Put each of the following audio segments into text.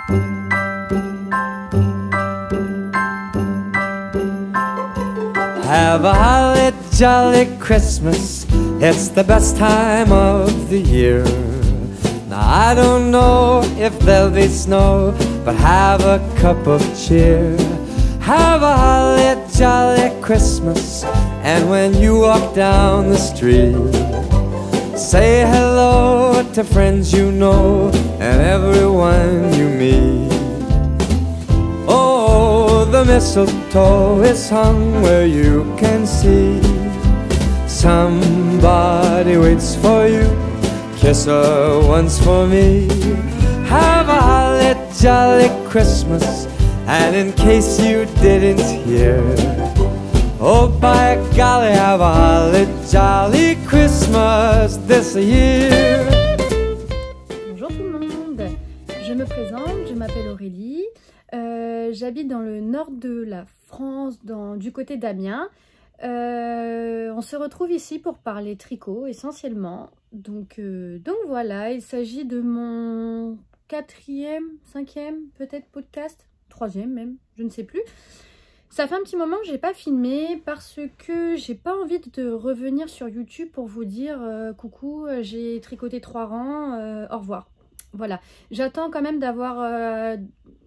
Have a holly jolly Christmas, it's the best time of the year. Now I don't know if there'll be snow, but have a cup of cheer. Have a holly jolly Christmas, and when you walk down the street, say hello to friends you know and everyone you meet. Oh, the mistletoe is hung where you can see. Somebody waits for you, kiss her once for me. Have a holly jolly Christmas, and in case you didn't hear, oh by golly, have a holly jolly Christmas this year. Bonjour tout le monde, je me présente, je m'appelle Aurélie, j'habite dans le nord de la France, du côté d'Amiens. On se retrouve ici pour parler tricot essentiellement, donc voilà, il s'agit de mon 4e, 5e peut-être podcast, 3e même, je ne sais plus. Ça fait un petit moment que j'ai pas filmé parce que j'ai pas envie de revenir sur YouTube pour vous dire coucou, j'ai tricoté 3 rangs, au revoir. Voilà, j'attends quand même d'avoir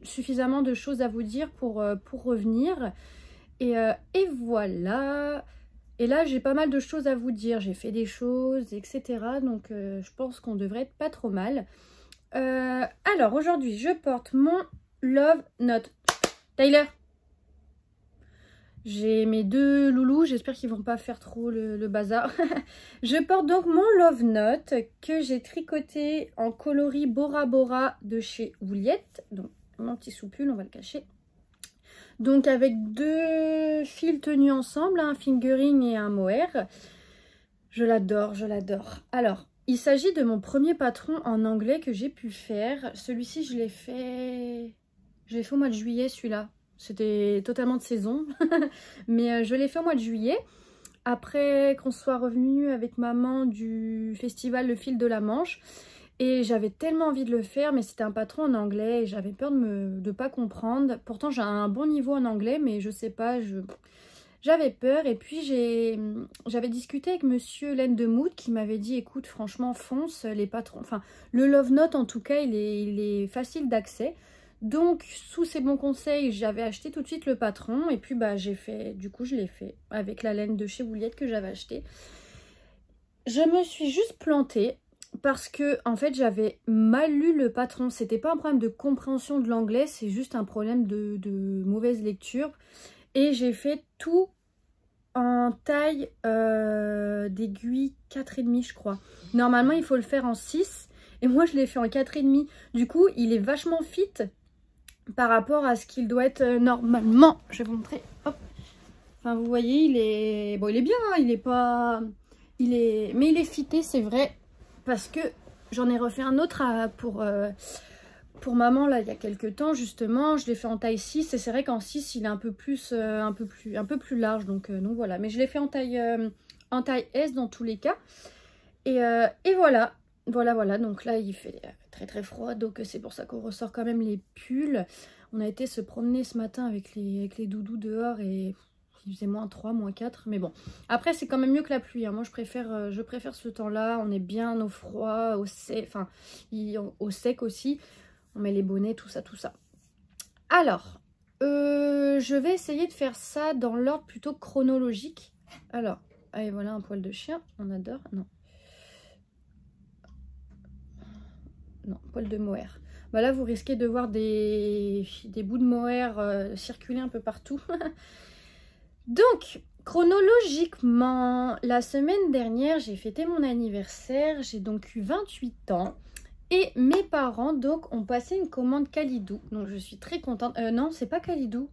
suffisamment de choses à vous dire pour revenir. Et voilà. Et là, j'ai pas mal de choses à vous dire. J'ai fait des choses, etc. Donc, je pense qu'on devrait être pas trop mal. Alors, aujourd'hui, je porte mon Love Note. Tyler! J'ai mes 2 loulous, j'espère qu'ils vont pas faire trop le bazar. Je porte donc mon Love Note que j'ai tricoté en coloris Bora Bora de chez Wouliette. Donc mon petit soupule, on va le cacher. Donc avec 2 fils tenus ensemble, un fingering et un mohair. Je l'adore, je l'adore. Alors, il s'agit de mon premier patron en anglais que j'ai pu faire. Celui-ci, je l'ai fait au mois de juillet, celui-là. C'était totalement de saison, mais je l'ai fait au mois de juillet, après qu'on soit revenu avec maman du festival Le Fil de la Manche. Et j'avais tellement envie de le faire, mais c'était un patron en anglais et j'avais peur de pas comprendre. Pourtant, j'ai un bon niveau en anglais, mais je sais pas, j'avais peur. Et puis, j'avais discuté avec monsieur Laine de Mood qui m'avait dit, écoute, franchement, fonce, les patrons... Enfin, le Love Note, en tout cas, il est facile d'accès. Donc, sous ces bons conseils, j'avais acheté tout de suite le patron. Et puis, bah, du coup, je l'ai fait avec la laine de chez Wouliette que j'avais acheté. Je me suis juste plantée parce que, en fait, j'avais mal lu le patron. C'était pas un problème de compréhension de l'anglais, c'est juste un problème de mauvaise lecture. Et j'ai fait tout en taille d'aiguille 4,5, je crois. Normalement, il faut le faire en 6. Et moi, je l'ai fait en 4,5. Du coup, il est vachement fit par rapport à ce qu'il doit être normalement. Je vais vous montrer. Hop. Enfin, vous voyez, il est... Bon, il est bien, hein, il est pas... Mais il est fité, c'est vrai. Parce que j'en ai refait un autre pour maman, là, il y a quelques temps, justement. Je l'ai fait en taille 6. Et c'est vrai qu'en 6, il est un peu plus large. Donc voilà. Mais je l'ai fait en taille S dans tous les cas. Et voilà. Voilà. Donc là, il fait très froid. Donc c'est pour ça qu'on ressort quand même les pulls. On a été se promener ce matin avec les doudous dehors et il faisait -3, -4. Mais bon, après, c'est quand même mieux que la pluie. Hein. Moi, je préfère ce temps-là. On est bien au froid, au sec aussi. On met les bonnets, tout ça. Alors, je vais essayer de faire ça dans l'ordre plutôt chronologique. Alors, allez, voilà un poil de chien. On adore. Non, poil de mohair. Bah là, vous risquez de voir des bouts de mohair circuler un peu partout. Donc, chronologiquement, la semaine dernière, j'ai fêté mon anniversaire. J'ai donc eu 28 ans. Et mes parents, donc, ont passé une commande Kalidou. Donc, je suis très contente. Non, c'est pas Kalidou.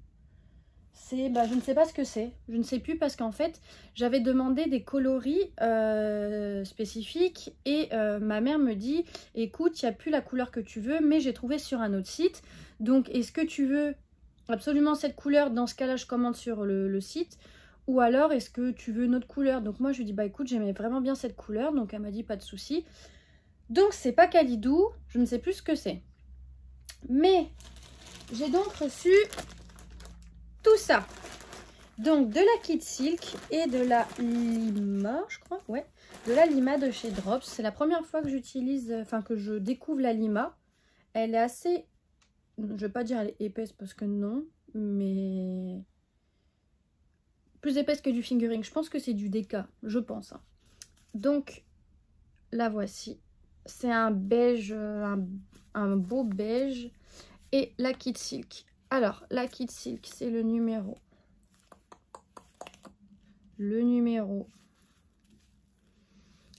C'est, je ne sais pas ce que c'est. Je ne sais plus parce qu'en fait, j'avais demandé des coloris spécifiques. Et ma mère me dit, écoute, il n'y a plus la couleur que tu veux, mais j'ai trouvé sur un autre site. Donc, est-ce que tu veux absolument cette couleur? Dans ce cas-là, je commande sur le site. Ou alors, est-ce que tu veux une autre couleur? Donc, moi, je lui dis, bah écoute, j'aimais vraiment bien cette couleur. Donc, elle m'a dit, pas de souci. Donc, c'est pas Kalidou. Je ne sais plus ce que c'est. Mais j'ai donc reçu tout ça. Donc de la Kid Silk et de la Lima, je crois, ouais. De la Lima de chez Drops. C'est la première fois que j'utilise, enfin que je découvre la Lima. Elle est assez, je vais pas dire elle est épaisse parce que non, mais plus épaisse que du fingering. Je pense que c'est du Deka, je pense. Hein. Donc la voici. C'est un beige, un beau beige. Et la Kid Silk. Alors, la Kid Silk, c'est le numéro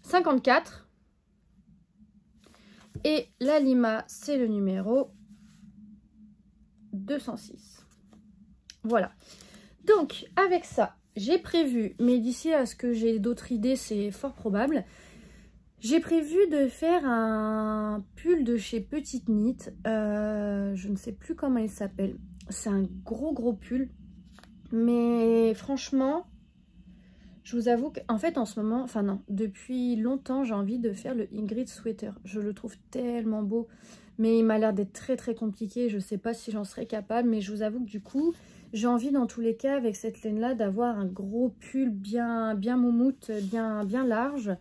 54. Et la Lima, c'est le numéro 206. Voilà. Donc, avec ça, j'ai prévu, mais d'ici à ce que j'ai d'autres idées, c'est fort probable. J'ai prévu de faire un pull de chez Petite Knit. Je ne sais plus comment il s'appelle. C'est un gros pull. Mais franchement, je vous avoue qu'en fait en ce moment, enfin non, depuis longtemps, j'ai envie de faire le Ingrid Sweater. Je le trouve tellement beau. Mais il m'a l'air d'être très compliqué. Je ne sais pas si j'en serais capable. Mais je vous avoue que du coup, j'ai envie dans tous les cas avec cette laine-là d'avoir un gros pull bien moumoute, bien large.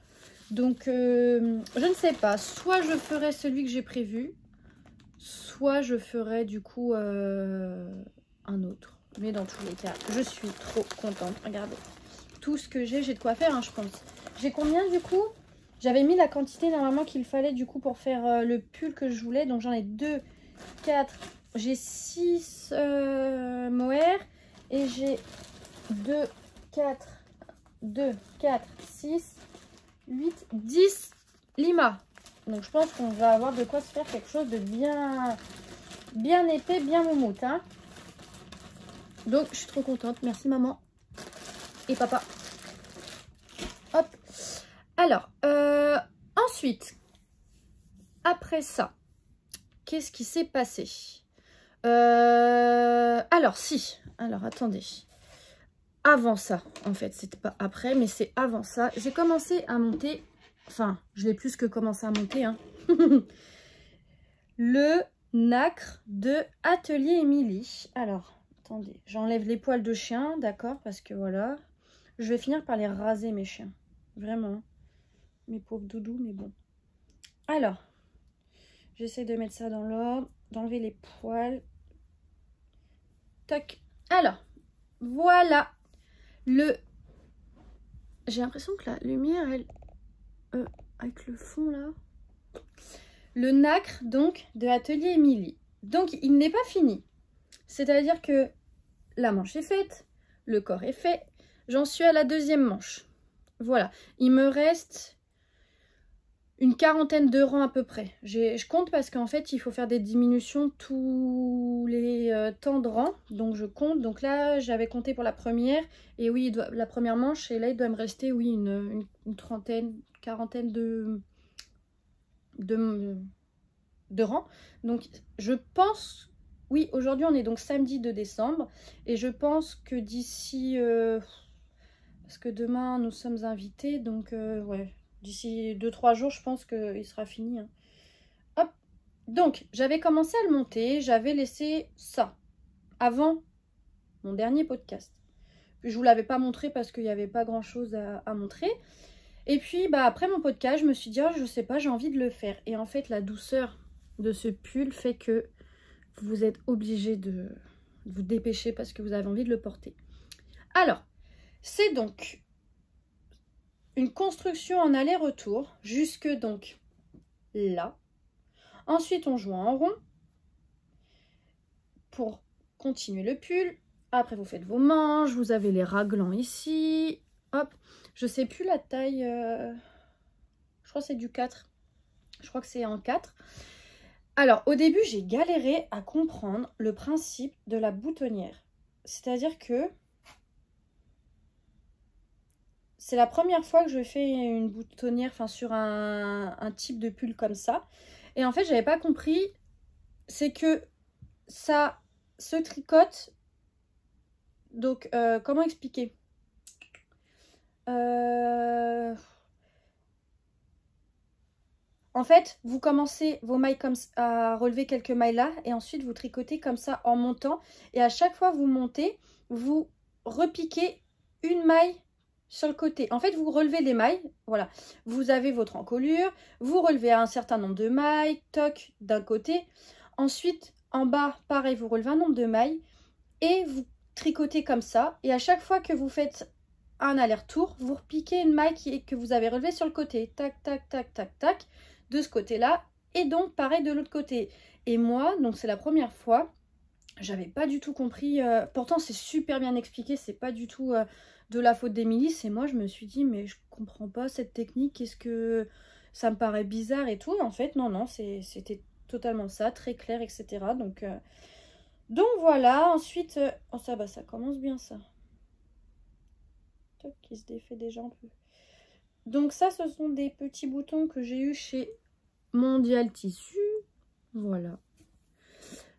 Donc, je ne sais pas. Soit je ferai celui que j'ai prévu, soit je ferai du coup un autre. Mais dans tous les cas, je suis trop contente. Regardez, tout ce que j'ai de quoi faire, hein, je pense. J'ai combien du coup? J'avais mis la quantité normalement qu'il fallait du coup pour faire le pull que je voulais. Donc, j'en ai 2, 4, j'ai 6 mohair et j'ai 2, 4, 6... 8, 10 Lima. Donc je pense qu'on va avoir de quoi se faire quelque chose de bien épais, bien moumoute. Hein. Donc je suis trop contente. Merci maman et papa. Hop. Alors, ensuite, après ça, qu'est-ce qui s'est passé? Alors attendez. Avant ça, en fait, c'était pas après, mais c'est avant ça. J'ai commencé à monter, enfin, je l'ai plus que commencé à monter, hein. Le nacre de Atelier Émilie. Alors, attendez, j'enlève les poils de chien, d'accord, parce que voilà, je vais finir par les raser, mes chiens. Vraiment, mes pauvres doudous, mais bon. Alors, j'essaie de mettre ça dans l'ordre, d'enlever les poils. Tac. Alors, voilà. J'ai l'impression que la lumière, elle... avec le fond, là... Le nacre, donc, de Atelier Émilie. Donc, il n'est pas fini. C'est-à-dire que la manche est faite, le corps est fait. J'en suis à la deuxième manche. Voilà. Il me reste une quarantaine de rangs à peu près. Je compte parce qu'en fait, il faut faire des diminutions tous les temps de rangs. Donc, je compte. Donc là, j'avais compté pour la première. Et oui, la première manche. Et là, il doit me rester, oui, une trentaine, quarantaine de rangs. Donc, je pense... Oui, aujourd'hui, on est donc samedi 2 décembre. Et je pense que d'ici... parce que demain, nous sommes invités. Donc, ouais... D'ici 2-3 jours, je pense qu'il sera fini. Hein. Hop. Donc, j'avais commencé à le monter. J'avais laissé ça avant mon dernier podcast. Puis, je ne vous l'avais pas montré parce qu'il n'y avait pas grand-chose à montrer. Et puis, bah, après mon podcast, je me suis dit, oh, je sais pas, j'ai envie de le faire. Et en fait, la douceur de ce pull fait que vous êtes obligé de vous dépêcher parce que vous avez envie de le porter. Alors, c'est donc... une construction en aller-retour jusque donc là. Ensuite, on joue en rond pour continuer le pull. Après, vous faites vos manches. Vous avez les raglans ici. Hop. Je sais plus la taille. Je crois que c'est du 4. Je crois que c'est en 4. Alors, au début, j'ai galéré à comprendre le principe de la boutonnière. C'est-à-dire que c'est la première fois que je fais une boutonnière, enfin sur un type de pull comme ça. Et en fait, j'avais pas compris, c'est que ça se tricote. Donc, comment expliquer? En fait, vous commencez vos mailles comme à relever quelques mailles là et ensuite vous tricotez comme ça en montant. Et à chaque fois vous montez, vous repiquez une maille sur le côté. En fait, vous relevez les mailles, voilà. Vous avez votre encolure, vous relevez un certain nombre de mailles, toc, d'un côté. Ensuite, en bas, pareil, vous relevez un nombre de mailles et vous tricotez comme ça. Et à chaque fois que vous faites un aller-retour, vous repiquez une maille que vous avez relevée sur le côté. Tac, tac, tac, tac, tac, de ce côté-là. Et donc, pareil de l'autre côté. Et moi, donc c'est la première fois, j'avais pas du tout compris. Pourtant, c'est super bien expliqué, c'est pas du tout de la faute d'Émilie. C'est moi, je me suis dit, mais je comprends pas cette technique, qu'est-ce que... Ça me paraît bizarre et tout. En fait, non, non, c'était totalement ça, très clair, etc. Donc voilà, ensuite... oh, ça, bah, ça commence bien, ça. Toc, qui se défait déjà un peu. Donc ça, ce sont des petits boutons que j'ai eu chez Mondial Tissu. Voilà.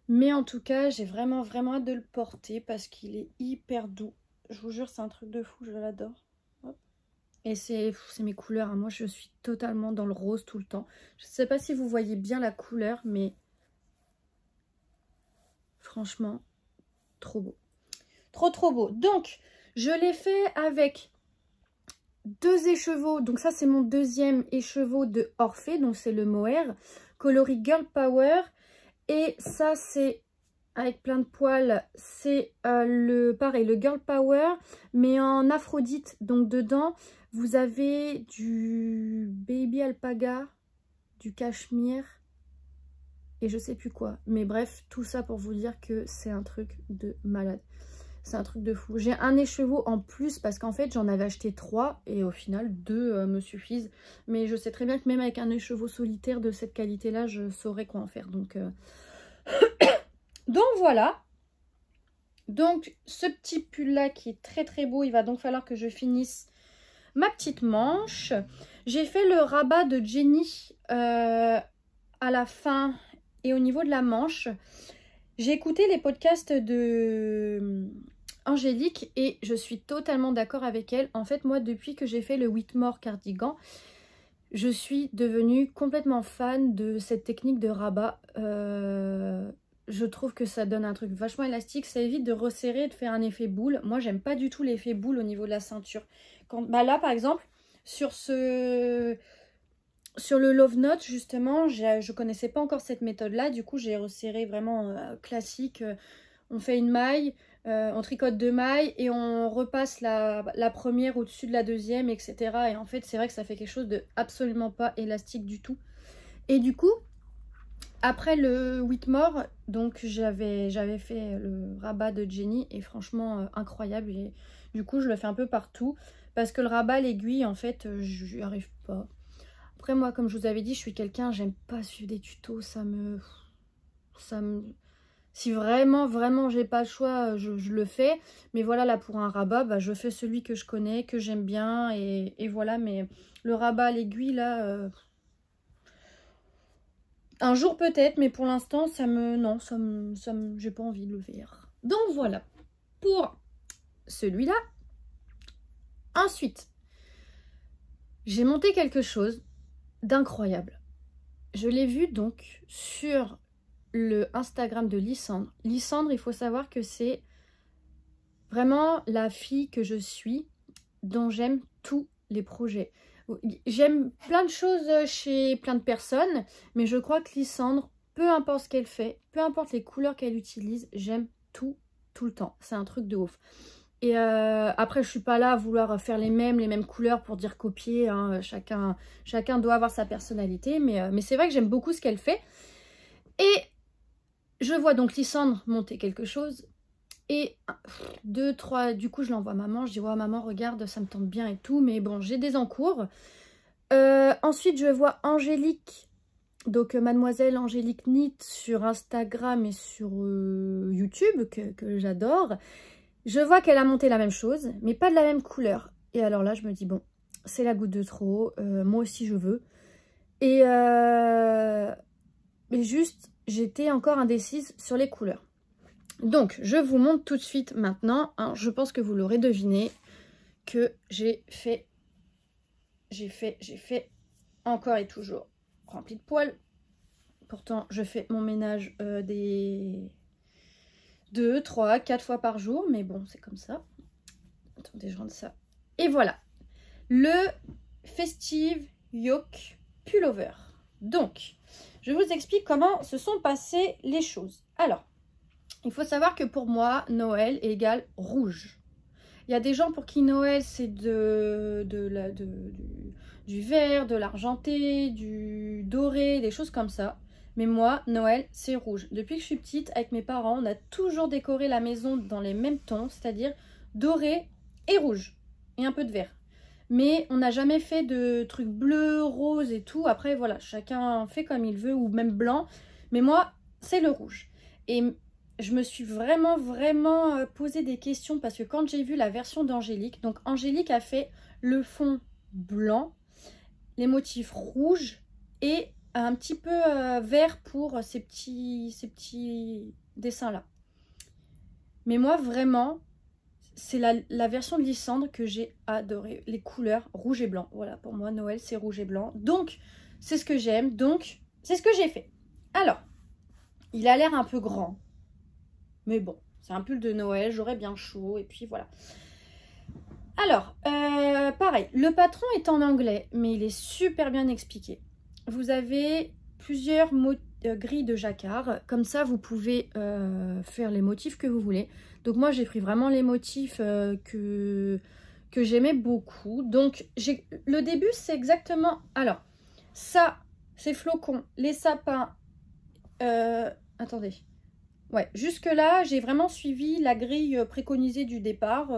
Mais en tout cas, j'ai vraiment hâte de le porter parce qu'il est hyper doux. Je vous jure, c'est un truc de fou, je l'adore. Et c'est mes couleurs, hein. Moi, je suis totalement dans le rose tout le temps. Je ne sais pas si vous voyez bien la couleur, mais franchement, trop beau. Trop beau. Donc, je l'ai fait avec 2 écheveaux. Donc ça, c'est mon deuxième écheveau de Orphée. Donc c'est le Mohair, coloris Girl Power. Et ça, c'est avec plein de poils. C'est pareil, le Girl Power, mais en Aphrodite. Donc dedans, vous avez du Baby Alpaga, du Cachemire et je sais plus quoi. Mais bref, tout ça pour vous dire que c'est un truc de malade. C'est un truc de fou. J'ai un écheveau en plus parce qu'en fait, j'en avais acheté 3 et au final, 2 me suffisent. Mais je sais très bien que même avec un écheveau solitaire de cette qualité-là, je saurais quoi en faire. Donc voilà. Donc ce petit pull-là qui est très beau, il va donc falloir que je finisse ma petite manche. J'ai fait le rabat de Jenny à la fin et au niveau de la manche. J'ai écouté les podcasts de Angélique et je suis totalement d'accord avec elle. En fait, moi, depuis que j'ai fait le Whitmore cardigan, je suis devenue complètement fan de cette technique de rabat. Je trouve que ça donne un truc vachement élastique. Ça évite de resserrer, de faire un effet boule. Moi, j'aime pas du tout l'effet boule au niveau de la ceinture. Là, par exemple, sur le Love Note, justement, je connaissais pas encore cette méthode-là. Du coup, j'ai resserré vraiment classique. On fait une maille, on tricote 2 mailles et on repasse la première au-dessus de la deuxième, etc. Et en fait, c'est vrai que ça fait quelque chose de absolument pas élastique du tout. Et du coup, après le Whitmore, donc j'avais fait le rabat de Jenny et franchement incroyable. Et du coup, je le fais un peu partout parce que le rabat, l'aiguille, en fait, je n'y arrive pas. Après, moi, comme je vous avais dit, je suis quelqu'un, j'aime pas suivre des tutos, si vraiment j'ai pas le choix, je le fais. Mais voilà, là pour un rabat, bah, je fais celui que je connais, que j'aime bien et voilà. Mais le rabat à l'aiguille, là, un jour peut-être, mais pour l'instant, j'ai pas envie de le faire. Donc voilà, pour celui-là. Ensuite, j'ai monté quelque chose d'incroyable. Je l'ai vu donc sur le Instagram de Lysandre. Lysandre, il faut savoir que c'est vraiment la fille que je suis, dont j'aime tous les projets. J'aime plein de choses chez plein de personnes, mais je crois que Lysandre, peu importe ce qu'elle fait, peu importe les couleurs qu'elle utilise, j'aime tout le temps. C'est un truc de ouf. Et après, je suis pas là à vouloir faire les mêmes couleurs pour dire copier. Hein. Chacun doit avoir sa personnalité. Mais c'est vrai que j'aime beaucoup ce qu'elle fait. Et je vois donc Lysandre monter quelque chose. Et 2, 3, du coup, je l'envoie à maman. Je dis, ouais, maman, regarde, ça me tente bien et tout. Mais bon, j'ai des encours. Ensuite, je vois Angélique. Donc, mademoiselle Angélique Knit sur Instagram et sur YouTube, que j'adore. Je vois qu'elle a monté la même chose, mais pas de la même couleur. Et alors là, je me dis, bon, c'est la goutte de trop. Moi aussi, je veux. Et juste, j'étais encore indécise sur les couleurs. Donc, je vous montre tout de suite maintenant. Hein, je pense que vous l'aurez deviné que j'ai fait encore et toujours rempli de poils. Pourtant, je fais mon ménage des 2, 3, 4 fois par jour. Mais bon, c'est comme ça. Attendez, je rentre ça. Et voilà. Le Festive Yoke Pullover. Donc, je vous explique comment se sont passées les choses. Alors, il faut savoir que pour moi, Noël égale rouge. Il y a des gens pour qui Noël, c'est du vert, de l'argenté, du doré, des choses comme ça. Mais moi, Noël, c'est rouge. Depuis que je suis petite, avec mes parents, on a toujours décoré la maison dans les mêmes tons, c'est-à-dire doré et rouge, et un peu de vert. Mais on n'a jamais fait de trucs bleus, roses et tout. Après, voilà, chacun fait comme il veut, ou même blanc. Mais moi, c'est le rouge. Et je me suis vraiment posé des questions parce que quand j'ai vu la version d'Angélique, donc Angélique a fait le fond blanc, les motifs rouges et un petit peu vert pour ces petits dessins-là. Mais moi, vraiment, c'est la version de Lysandre que j'ai adorée. Les couleurs rouge et blanc. Voilà, pour moi, Noël, c'est rouge et blanc. Donc, c'est ce que j'aime. Donc, c'est ce que j'ai fait. Alors, il a l'air un peu grand. Mais bon, c'est un pull de Noël, j'aurais bien chaud, et puis voilà. Alors, pareil, le patron est en anglais, mais il est super bien expliqué. Vous avez plusieurs grilles de jacquard, comme ça vous pouvez faire les motifs que vous voulez. Donc moi j'ai pris vraiment les motifs que j'aimais beaucoup. Donc le début c'est exactement... Alors, ça, c'est flocons, les sapins... attendez... Ouais, jusque là, j'ai vraiment suivi la grille préconisée du départ.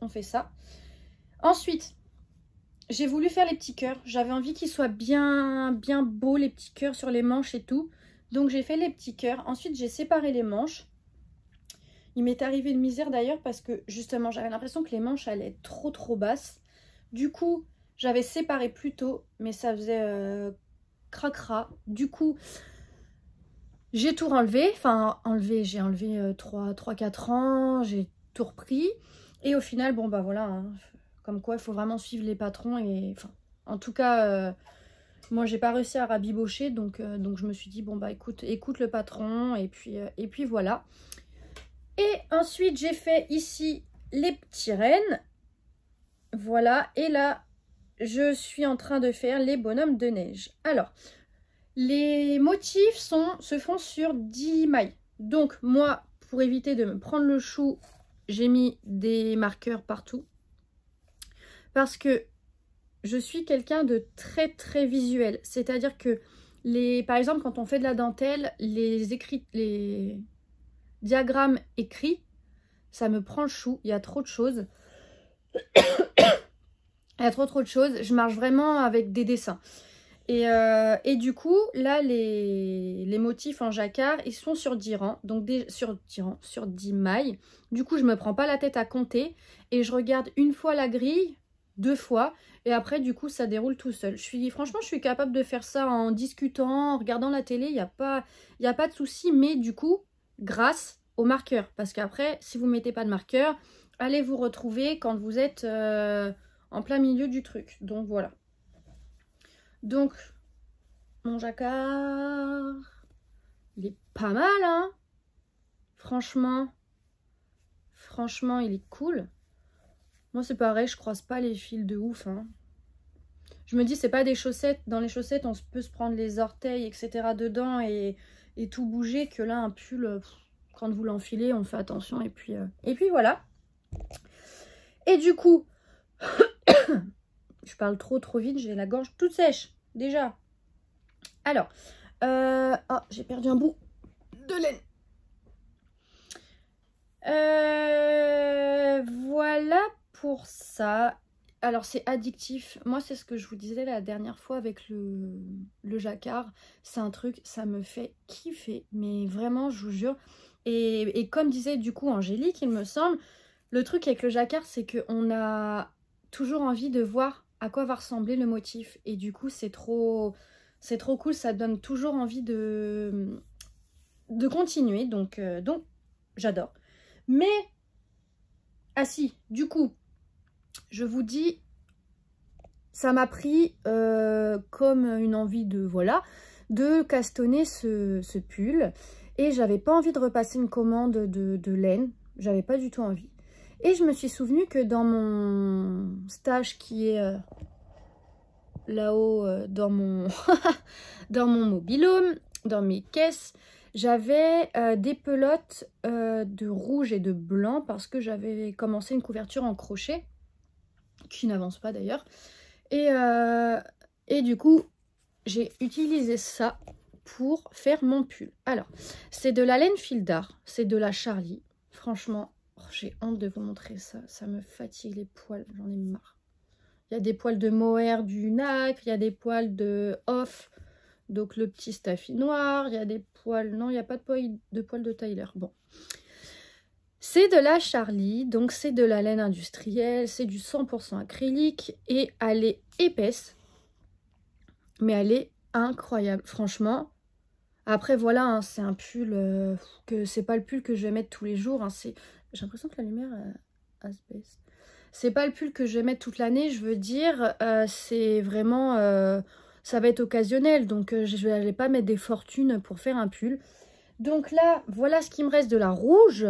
On fait ça. Ensuite, j'ai voulu faire les petits cœurs. J'avais envie qu'ils soient bien beaux, les petits cœurs sur les manches et tout. Donc, j'ai fait les petits cœurs. Ensuite, j'ai séparé les manches. Il m'est arrivé une misère d'ailleurs parce que, justement, j'avais l'impression que les manches allaient être trop basses. Du coup, j'avais séparé plus tôt, mais ça faisait cracra. Du coup... J'ai tout enlevé, j'ai enlevé 3-4 ans, j'ai tout repris. Et au final, bon bah voilà, hein, comme quoi il faut vraiment suivre les patrons. Et enfin, en tout cas, moi j'ai pas réussi à rabibocher, donc je me suis dit, bon bah écoute le patron, et puis voilà. Et ensuite j'ai fait ici les petits rennes, voilà. Et là, je suis en train de faire les bonhommes de neige. Alors... Les motifs se font sur 10 mailles. Donc moi, pour éviter de me prendre le chou, j'ai mis des marqueurs partout. Parce que je suis quelqu'un de très visuel. C'est-à-dire que, par exemple, quand on fait de la dentelle, les diagrammes écrits, ça me prend le chou. Il y a trop de choses. Il y a trop de choses. Je marche vraiment avec des dessins. Et du coup, là, les motifs en jacquard, ils sont sur 10 rangs, donc sur 10 mailles. Du coup, je me prends pas la tête à compter et je regarde une fois la grille, 2 fois, et après, du coup, ça déroule tout seul. Franchement, je suis capable de faire ça en discutant, en regardant la télé, il n'y a pas de souci, mais du coup, grâce au marqueur. Parce qu'après, si vous ne mettez pas de marqueur, allez vous retrouver quand vous êtes en plein milieu du truc. Donc, voilà. Donc, mon jacquard, il est pas mal, hein. Franchement, il est cool. Moi, c'est pareil, je croise pas les fils de ouf, hein. Je me dis, c'est pas des chaussettes. Dans les chaussettes, on peut se prendre les orteils, etc. dedans et tout bouger. Que là, un pull, quand vous l'enfilez, on fait attention. Et puis voilà. Et du coup... Je parle trop vite, j'ai la gorge toute sèche, déjà. Alors, oh, j'ai perdu un bout de laine. Voilà pour ça. Alors, c'est addictif. Moi, c'est ce que je vous disais la dernière fois avec le jacquard. C'est un truc, ça me fait kiffer. Mais vraiment, je vous jure. Et comme disait du coup Angélique, il me semble, le truc avec le jacquard, c'est qu'on a toujours envie de voir à quoi va ressembler le motif. Et du coup, c'est trop cool. Ça donne toujours envie de continuer. Donc j'adore. Mais, ah si, du coup, je vous dis, ça m'a pris comme une envie de, voilà, de castonner ce pull. Et j'avais pas envie de repasser une commande de laine. J'avais pas du tout envie. Et je me suis souvenu que dans mon stage qui est là-haut dans mon dans mon mobil-home, dans mes caisses, j'avais des pelotes de rouge et de blanc parce que j'avais commencé une couverture en crochet qui n'avance pas d'ailleurs. Et du coup, j'ai utilisé ça pour faire mon pull. Alors, c'est de la laine fil d'art, c'est de la Charlie. Franchement, j'ai honte de vous montrer ça. Ça me fatigue les poils, j'en ai marre. Il y a des poils de mohair du nacre, il y a des poils de off, donc le petit staffy noir, il y a des poils... Non, il n'y a pas de poils de Tyler. Bon. C'est de la Charlie, donc c'est de la laine industrielle, c'est du 100% acrylique et elle est épaisse, mais elle est incroyable, franchement. Après voilà, hein, c'est un pull que c'est pas le pull que je vais mettre tous les jours. Hein, j'ai l'impression que la lumière se baisse. C'est pas le pull que je vais mettre toute l'année, je veux dire. C'est vraiment, ça va être occasionnel, donc je vais aller pas mettre des fortunes pour faire un pull. Donc là, voilà ce qui me reste de la rouge.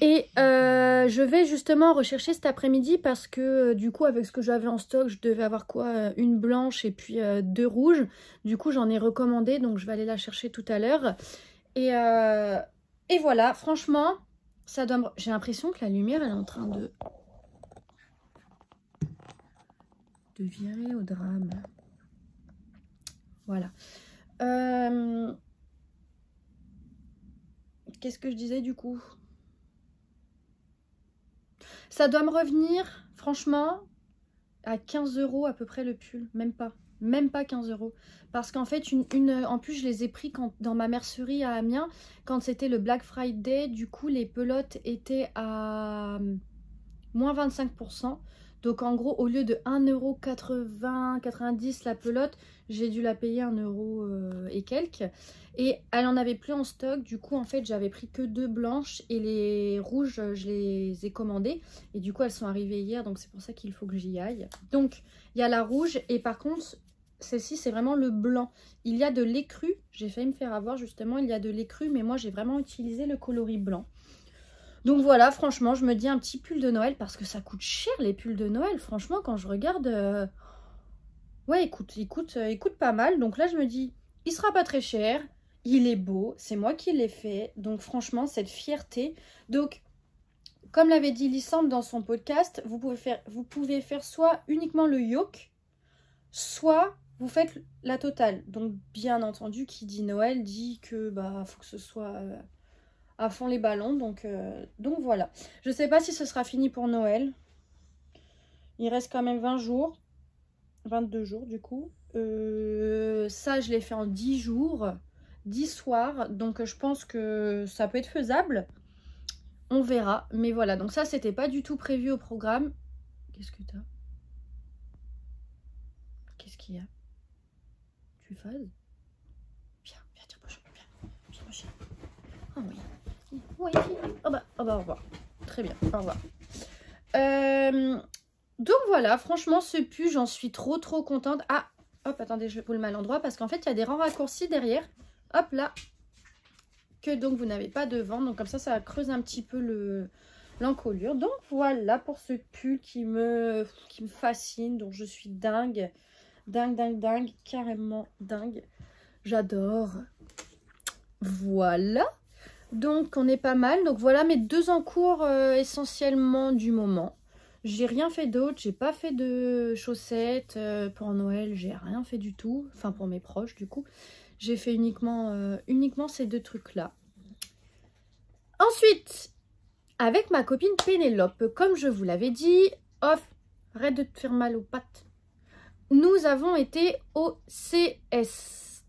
Et je vais justement rechercher cet après-midi parce que du coup avec ce que j'avais en stock, je devais avoir quoi, une blanche et puis 2 rouges. Du coup j'en ai recommandé, donc je vais aller la chercher tout à l'heure. Et voilà, franchement, ça doit j'ai l'impression que la lumière elle est en train de virer au drame. Voilà. Qu'est-ce que je disais du coup ? Ça doit me revenir, franchement, à 15 € à peu près le pull. Même pas 15 €. Parce qu'en fait, en plus, je les ai pris dans ma mercerie à Amiens, quand c'était le Black Friday. Du coup, les pelotes étaient à moins 25%. Donc, en gros, au lieu de 1,80 €, 90 € la pelote, j'ai dû la payer 1 € et quelques. Et elle en avait plus en stock. Du coup, en fait, j'avais pris que 2 blanches et les rouges, je les ai commandées. Et du coup, elles sont arrivées hier. Donc, c'est pour ça qu'il faut que j'y aille. Donc, il y a la rouge. Et par contre, celle-ci, c'est vraiment le blanc. Il y a de l'écru. J'ai failli me faire avoir, justement. Il y a de l'écru. Mais moi, j'ai vraiment utilisé le coloris blanc. Donc voilà, franchement, je me dis un petit pull de Noël parce que ça coûte cher les pulls de Noël. Franchement, quand je regarde, ouais, il coûte pas mal. Donc là, je me dis, il sera pas très cher, il est beau, c'est moi qui l'ai fait. Donc franchement, cette fierté. Donc, comme l'avait dit Lysandre dans son podcast, vous pouvez faire soit uniquement le yoke, soit vous faites la totale. Donc bien entendu, qui dit Noël dit que bah faut que ce soit à fond les ballons, donc voilà. Je sais pas si ce sera fini pour Noël. Il reste quand même 20 jours. 22 jours du coup. Ça, je l'ai fait en 10 jours. 10 soirs. Donc je pense que ça peut être faisable. On verra. Mais voilà, donc ça, c'était pas du tout prévu au programme. Qu'est-ce que t'as? Qu'est-ce qu'il y a? Tu phases? Viens, tiens, viens, mon chien. Oh oui. Oui, oh bah, au revoir. Très bien, au revoir. Donc voilà, franchement, ce pull, j'en suis trop contente. Ah, hop, attendez, je vais vous le mettre à l'endroit parce qu'en fait, il y a des rangs raccourcis derrière. Hop là. Que donc, vous n'avez pas devant. Donc comme ça creuse un petit peu l'encolure. Donc voilà pour ce pull qui me fascine. Donc je suis dingue. Dingue. Carrément dingue. J'adore. Voilà. Donc on est pas mal. Donc voilà mes 2 encours essentiellement du moment. J'ai rien fait d'autre. J'ai pas fait de chaussettes pour Noël. J'ai rien fait du tout. Enfin pour mes proches du coup. J'ai fait uniquement ces 2 trucs là. Ensuite, avec ma copine Pénélope, comme je vous l'avais dit, arrête de te faire mal aux pattes. Nous avons été au CSF,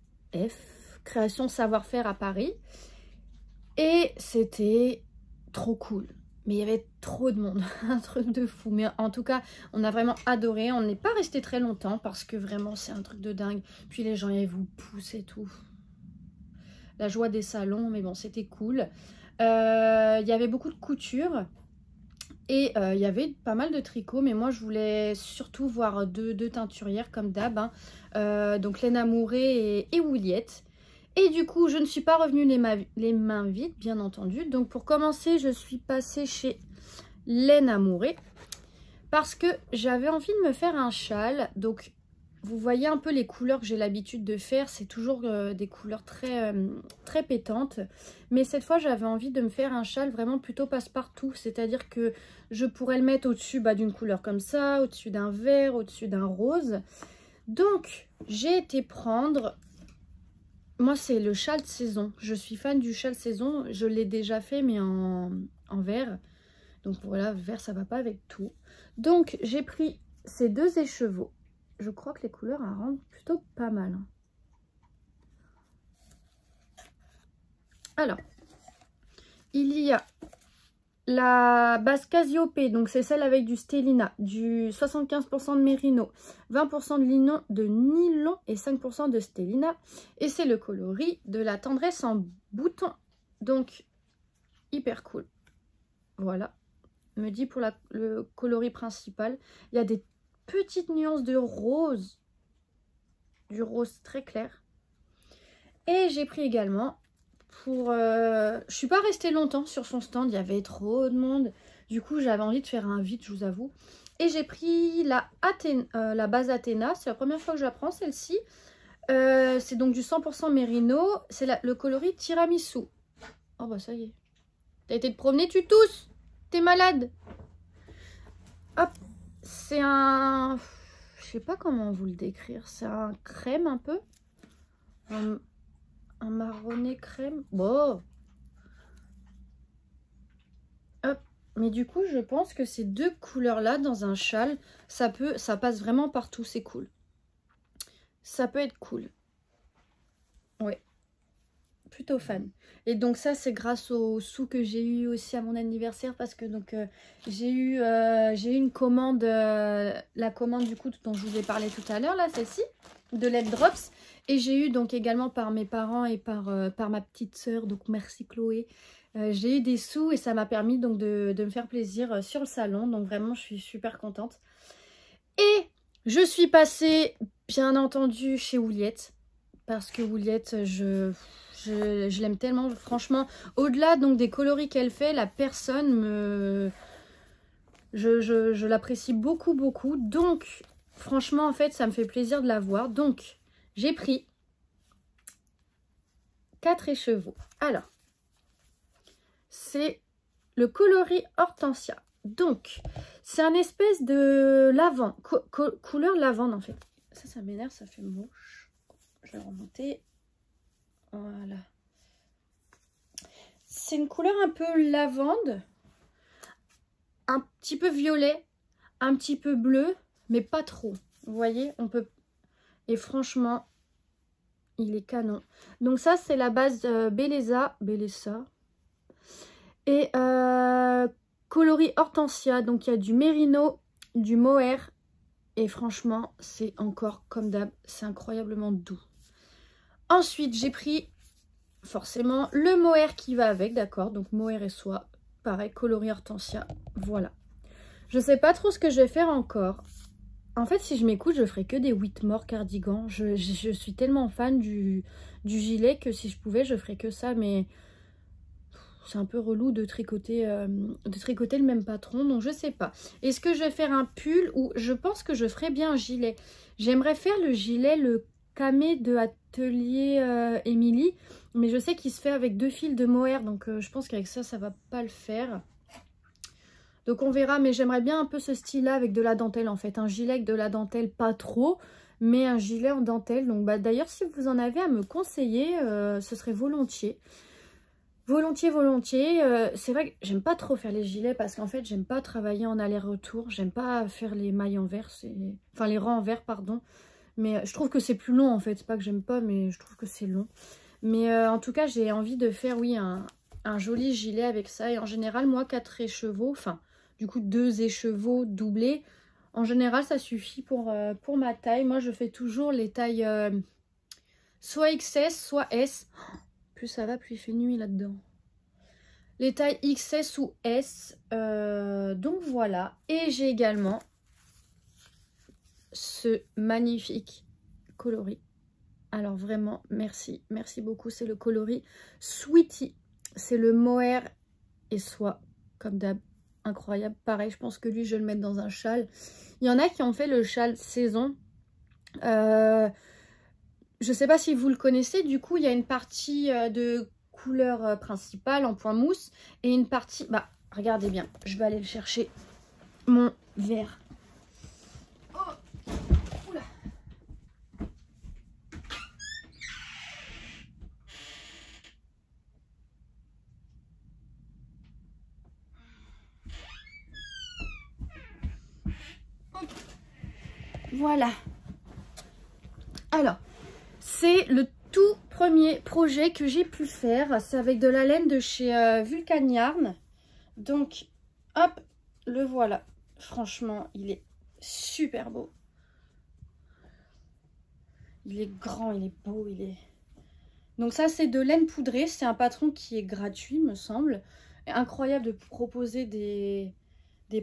Création Savoir-Faire à Paris. Et c'était trop cool. Mais il y avait trop de monde. Un truc de fou. Mais en tout cas, on a vraiment adoré. On n'est pas resté très longtemps parce que vraiment, c'est un truc de dingue. Puis les gens, ils vous poussent et tout. La joie des salons. Mais bon, c'était cool. Il y avait beaucoup de couture. Et il y avait pas mal de tricots, mais moi je voulais surtout voir deux teinturières comme d'hab, hein. Donc Laine Amourée et Wouliette. Et du coup, je ne suis pas revenue les mains vides, bien entendu. Donc pour commencer, je suis passée chez Laine Amourée parce que j'avais envie de me faire un châle. Donc vous voyez un peu les couleurs que j'ai l'habitude de faire, c'est toujours des couleurs très pétantes. Mais cette fois, j'avais envie de me faire un châle vraiment plutôt passe-partout. C'est-à-dire que je pourrais le mettre au-dessus d'une couleur comme ça, au-dessus d'un vert, au-dessus d'un rose. Donc, j'ai été prendre... Moi, c'est le châle de saison. Je suis fan du châle saison. Je l'ai déjà fait, mais en vert. Donc voilà, vert, ça va pas avec tout. Donc, j'ai pris ces deux écheveaux. Je crois que les couleurs elles rendent plutôt pas mal. Alors, il y a la base Cassiope, donc c'est celle avec du Stellina, du 75% de mérino, 20% de nylon et 5% de Stellina. Et c'est le coloris de la tendresse en bouton. Donc, hyper cool. Voilà. Me dit pour le coloris principal, il y a des petites nuances de rose, du rose très clair. Et j'ai pris également pour... je suis pas restée longtemps sur son stand, il y avait trop de monde. Du coup, j'avais envie de faire un vide, je vous avoue. Et j'ai pris la base Athéna, c'est la première fois que je la prends, celle-ci. C'est donc du 100% mérino, c'est le coloris tiramisu. Oh bah ça y est. T'as été te promener, tu tousses. T'es malade. Hop. C'est un... Je sais pas comment vous le décrire. C'est un crème un peu. Un marronné crème. Bon. Hop. Mais du coup, je pense que ces deux couleurs-là, dans un châle, ça passe vraiment partout. C'est cool. Ça peut être cool. Ouais. Plutôt fan. Et donc ça, c'est grâce aux sous que j'ai eu aussi à mon anniversaire, parce que donc j'ai eu une commande, la commande du coup dont je vous ai parlé tout à l'heure, là, celle-ci, de Led Drops. Et j'ai eu donc également par mes parents et par ma petite sœur, donc merci Chloé, j'ai eu des sous et ça m'a permis donc de me faire plaisir sur le salon. Donc vraiment, je suis super contente. Et je suis passée, bien entendu, chez Wouliette, parce que Wouliette, je l'aime tellement, franchement. Au-delà donc des coloris qu'elle fait, la personne me... Je l'apprécie beaucoup, beaucoup. Donc, franchement, en fait, ça me fait plaisir de la voir. Donc, j'ai pris 4 écheveaux. Alors, c'est le coloris Hortensia. Donc, c'est un espèce de lavande, couleur lavande, en fait. Ça m'énerve, ça fait moche. Je vais remonter. Voilà. C'est une couleur un peu lavande, un petit peu violet, un petit peu bleu, mais pas trop. Vous voyez, on peut... Et franchement, il est canon. Donc ça, c'est la base Belleza. Et coloris Hortensia. Donc il y a du mérino, du mohair. Et franchement, c'est encore comme d'hab, c'est incroyablement doux. Ensuite, j'ai pris forcément le mohair qui va avec, d'accord. Donc mohair et soie, pareil, coloris Hortensia, voilà. Je sais pas trop ce que je vais faire encore. En fait, si je m'écoute, je ferai que des Whitmore cardigans. Je suis tellement fan du gilet que si je pouvais, je ferais que ça. Mais c'est un peu relou de tricoter le même patron, donc je sais pas. Est-ce que je vais faire un pull ou je pense que je ferais bien un gilet. J'aimerais faire le gilet, le camé de Atelier Émilie, mais je sais qu'il se fait avec 2 fils de mohair, donc je pense qu'avec ça, ça va pas le faire. Donc on verra, mais j'aimerais bien un peu ce style-là avec de la dentelle en fait. Un gilet avec de la dentelle, pas trop, mais un gilet en dentelle. Donc bah, d'ailleurs, si vous en avez à me conseiller, ce serait volontiers. Volontiers. C'est vrai que j'aime pas trop faire les gilets parce qu'en fait, j'aime pas travailler en aller-retour. J'aime pas faire les mailles en vert, enfin les rangs en vert, pardon. Mais je trouve que c'est plus long en fait. C'est pas que j'aime pas, mais je trouve que c'est long. Mais en tout cas, j'ai envie de faire, oui, un joli gilet avec ça. Et en général, moi, 4 écheveaux, enfin, du coup, 2 écheveaux doublés. En général, ça suffit pour ma taille. Moi, je fais toujours les tailles soit XS, soit S. Plus ça va, plus il fait nuit là-dedans. les tailles XS ou S. Donc voilà. Et j'ai également ce magnifique coloris. Alors vraiment, merci. Merci beaucoup. C'est le coloris Sweetie. C'est le mohair et soie, comme d'hab. Incroyable. Pareil, je pense que lui, je vais le mettre dans un châle. Il y en a qui ont fait le châle saison. Je sais pas si vous le connaissez. Du coup, il y a une partie de couleur principale en point mousse et une partie... Bah, regardez bien. Je vais aller le chercher. Mon verre. Oh. Oula. Voilà. Alors, c'est le tout premier projet que j'ai pu faire. C'est avec de la laine de chez Vulcan Yarn. Donc, hop, le voilà. Franchement, il est super beau. Il est grand, il est beau, il est... Donc ça, c'est de laine poudrée. C'est un patron qui est gratuit, me semble. Et incroyable de proposer des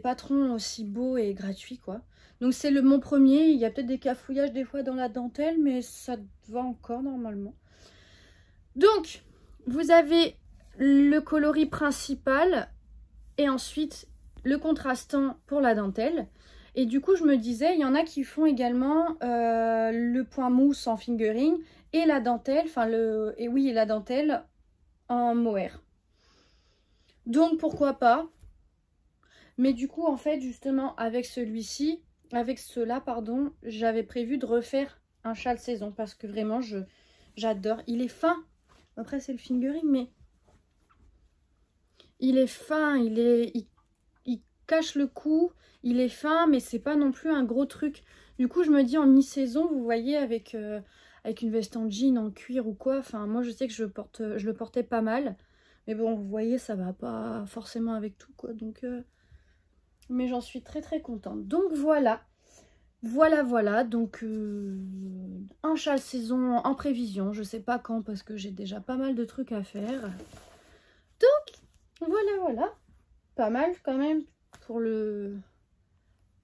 patrons aussi beaux et gratuits, quoi. Donc c'est mon premier. Il y a peut-être des cafouillages des fois dans la dentelle, mais ça va encore normalement. Donc, vous avez le coloris principal et ensuite le contrastant pour la dentelle. Et du coup, je me disais, il y en a qui font également le point mousse en fingering et la dentelle, et la dentelle en mohair. Donc, pourquoi pas? Mais du coup, en fait, justement, avec celui-ci, avec cela, pardon, j'avais prévu de refaire un châle saison parce que vraiment, j'adore. Il est fin. Après, c'est le fingering, mais il est fin, il cache le cou, il est fin, mais c'est pas non plus un gros truc. Du coup, je me dis en mi-saison, vous voyez, avec une veste en jean, en cuir ou quoi. Enfin, moi, je sais que je le portais pas mal. Mais bon, vous voyez, ça va pas forcément avec tout, quoi. Donc, mais j'en suis très très contente. Donc voilà. Voilà. Donc, un châle saison en prévision. Je sais pas quand parce que j'ai déjà pas mal de trucs à faire. Donc, voilà. Pas mal quand même pour le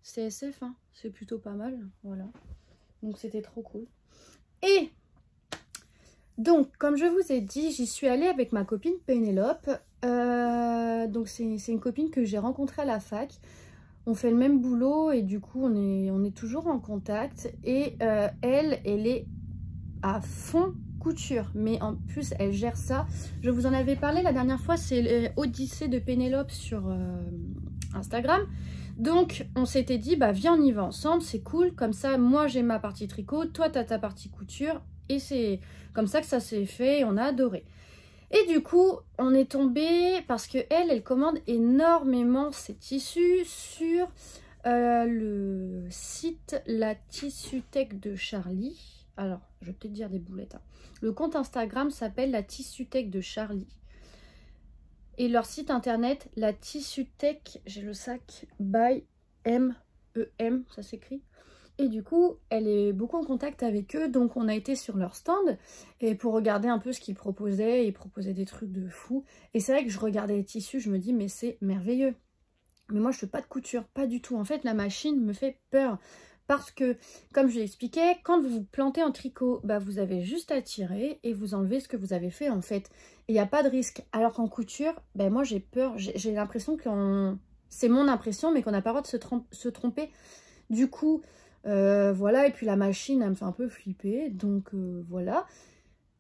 CSF. Hein. C'est plutôt pas mal. Voilà. Donc, c'était trop cool. Et donc, comme je vous ai dit, j'y suis allée avec ma copine Pénélope. Donc, c'est une copine que j'ai rencontrée à la fac. On fait le même boulot et du coup, on est toujours en contact. Et elle est à fond couture. Mais en plus, elle gère ça. Je vous en avais parlé la dernière fois. C'est l'Odyssée de Pénélope sur Instagram. Donc, on s'était dit, bah viens, on y va ensemble. C'est cool. Comme ça, moi, j'ai ma partie tricot. Toi, tu as ta partie couture. Et c'est comme ça que ça s'est fait et on a adoré. Et du coup, on est tombé parce que elle commande énormément ses tissus sur le site La Tissutech de Charlie. Alors, je vais peut-être dire des boulettes. Hein. Le compte Instagram s'appelle La Tissutech de Charlie. Et leur site internet, La Tissutech, j'ai le sac, by M-E-M, ça s'écrit. Et du coup, elle est beaucoup en contact avec eux, donc on a été sur leur stand et pour regarder un peu ce qu'ils proposaient. Ils proposaient des trucs de fou. Et c'est vrai que je regardais les tissus, je me dis mais c'est merveilleux. Mais moi je fais pas de couture, pas du tout. En fait la machine me fait peur parce que, comme je l'expliquais, quand vous vous plantez en tricot, bah, vous avez juste à tirer et vous enlevez ce que vous avez fait en fait. Et il n'y a pas de risque. Alors qu'en couture, bah, moi j'ai peur, j'ai l'impression que c'est mon impression, mais qu'on n'a pas le droit de se tromper. Du coup... voilà, et puis la machine elle me fait un peu flipper, donc voilà.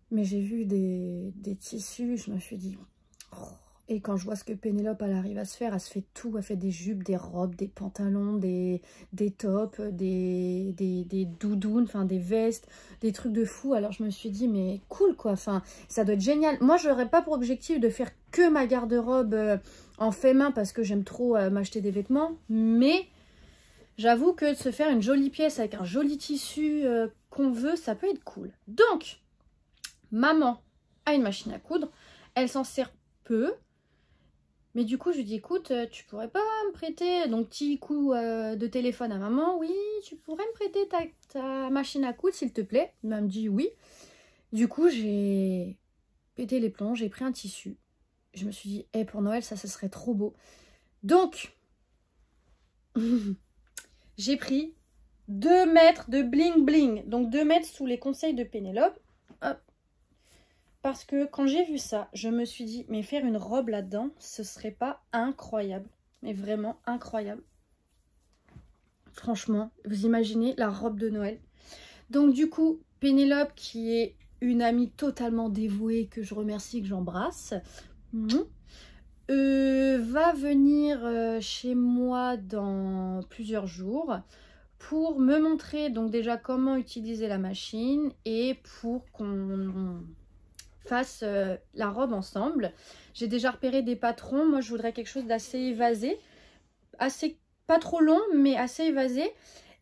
Mais j'ai vu des tissus, je me suis dit oh. Et quand je vois ce que Pénélope elle arrive à se faire, elle se fait tout, elle fait des jupes, des robes, des pantalons, des tops, des doudounes, enfin des vestes, des trucs de fou. Alors je me suis dit mais cool quoi, enfin ça doit être génial. Moi je n'aurais pas pour objectif de faire que ma garde-robe en fait main parce que j'aime trop m'acheter des vêtements, mais j'avoue que de se faire une jolie pièce avec un joli tissu qu'on veut, ça peut être cool. Donc, maman a une machine à coudre. Elle s'en sert peu. Mais du coup, je lui dis, écoute, tu pourrais pas me prêter... Donc, petit coup de téléphone à maman. Oui, tu pourrais me prêter ta machine à coudre, s'il te plaît. Elle me dit oui. Du coup, j'ai pété les plombs. J'ai pris un tissu. je me suis dit, hey, pour Noël, ça serait trop beau. Donc, j'ai pris 2 mètres de bling bling. Donc 2 mètres sous les conseils de Pénélope. Hop. Parce que quand j'ai vu ça, je me suis dit, mais faire une robe là-dedans, ce serait pas incroyable. Mais vraiment incroyable. Franchement, vous imaginez la robe de Noël. Donc du coup, Pénélope, qui est une amie totalement dévouée, que je remercie, que j'embrasse, va venir chez moi dans plusieurs jours pour me montrer donc déjà comment utiliser la machine et pour qu'on fasse la robe ensemble. J'ai déjà repéré des patrons. Moi, je voudrais quelque chose d'assez évasé, assez pas trop long, mais assez évasé.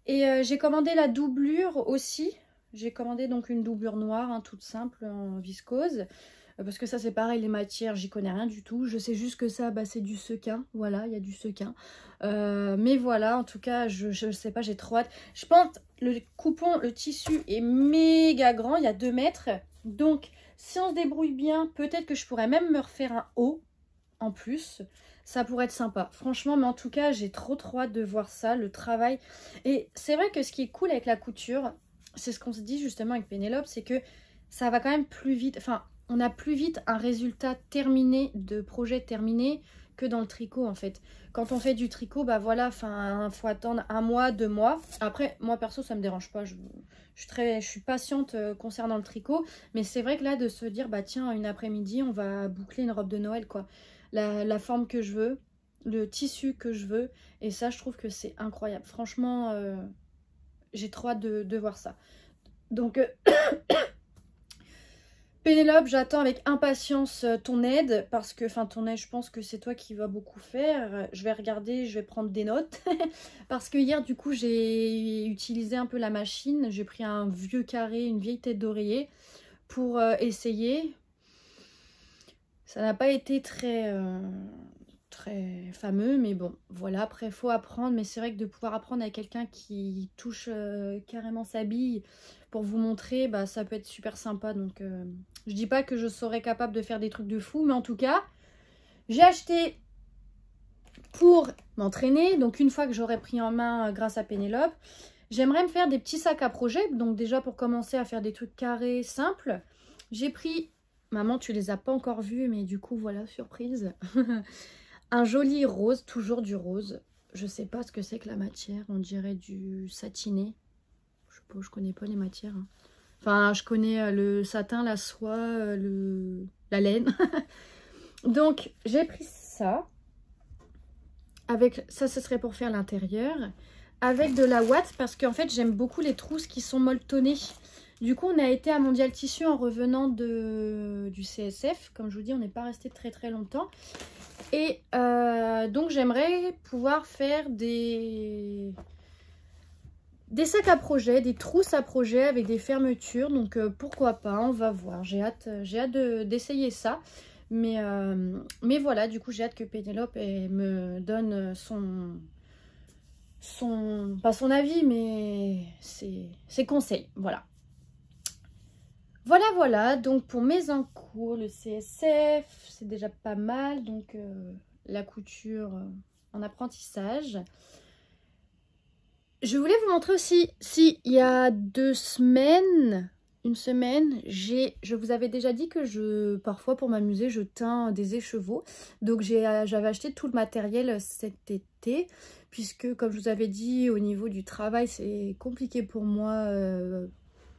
Et j'ai commandé la doublure aussi. J'ai commandé donc une doublure noire, hein, toute simple, en viscose. Parce que ça, c'est pareil, les matières, j'y connais rien du tout. Je sais juste que ça, bah, c'est du sequin. Voilà, il y a du sequin. Mais voilà, en tout cas, je sais pas, j'ai trop hâte. Je pense, le coupon, le tissu est méga grand. Il y a 2 mètres. Donc, si on se débrouille bien, peut-être que je pourrais même me refaire un haut en plus. Ça pourrait être sympa. Franchement, mais en tout cas, j'ai trop hâte de voir ça, le travail. Et c'est vrai que ce qui est cool avec la couture, c'est ce qu'on se dit justement avec Pénélope, c'est que ça va quand même plus vite. Enfin, on a plus vite un résultat terminé, de projet terminé, que dans le tricot en fait. Quand on fait du tricot, bah voilà, enfin, faut attendre 1 mois, 2 mois. Après, moi perso, ça me dérange pas. Je suis patiente concernant le tricot. Mais c'est vrai que là, de se dire, bah tiens, une après-midi, on va boucler une robe de Noël, quoi. La forme que je veux, le tissu que je veux. Et ça, je trouve que c'est incroyable. Franchement, j'ai trop hâte de voir ça. Donc, Pénélope, j'attends avec impatience ton aide. Parce que, enfin, ton aide, je pense que c'est toi qui vas beaucoup faire. Je vais regarder, je vais prendre des notes. Parce que hier, du coup, j'ai utilisé un peu la machine. J'ai pris un vieux carré, une vieille tête d'oreiller pour essayer. Ça n'a pas été très fameux, mais bon, voilà, après, il faut apprendre. Mais c'est vrai que de pouvoir apprendre avec quelqu'un qui touche carrément sa bille pour vous montrer, bah, ça peut être super sympa. Donc, je dis pas que je serais capable de faire des trucs de fou, mais en tout cas, j'ai acheté pour m'entraîner. Donc, une fois que j'aurai pris en main grâce à Pénélope, j'aimerais me faire des petits sacs à projet. Donc, déjà, pour commencer à faire des trucs carrés, simples, j'ai pris... Maman, tu les as pas encore vus, mais du coup, voilà, surprise. Un joli rose, toujours du rose. Je sais pas ce que c'est que la matière. On dirait du satiné. Je sais pas, je connais pas les matières. Hein. Enfin, je connais le satin, la soie, la laine. Donc, j'ai pris ça. Avec ça, ce serait pour faire l'intérieur. Avec de la ouate, parce qu'en fait, j'aime beaucoup les trousses qui sont molletonnées. Du coup, on a été à Mondial Tissu en revenant du CSF. Comme je vous dis, on n'est pas resté très longtemps. Et donc, j'aimerais pouvoir faire des sacs à projet, des trousses à projet avec des fermetures. Donc, pourquoi pas, on va voir. J'ai hâte d'essayer ça. Mais voilà, du coup, j'ai hâte que Pénélope me donne pas son avis, mais ses conseils. Voilà. Voilà, donc pour mes encours, le CSF, c'est déjà pas mal, donc la couture en apprentissage. Je voulais vous montrer aussi, si il y a 2 semaines, une semaine, je vous avais déjà dit que parfois pour m'amuser, je teins des écheveaux. Donc j'avais acheté tout le matériel cet été, puisque comme je vous avais dit, au niveau du travail, c'est compliqué pour moi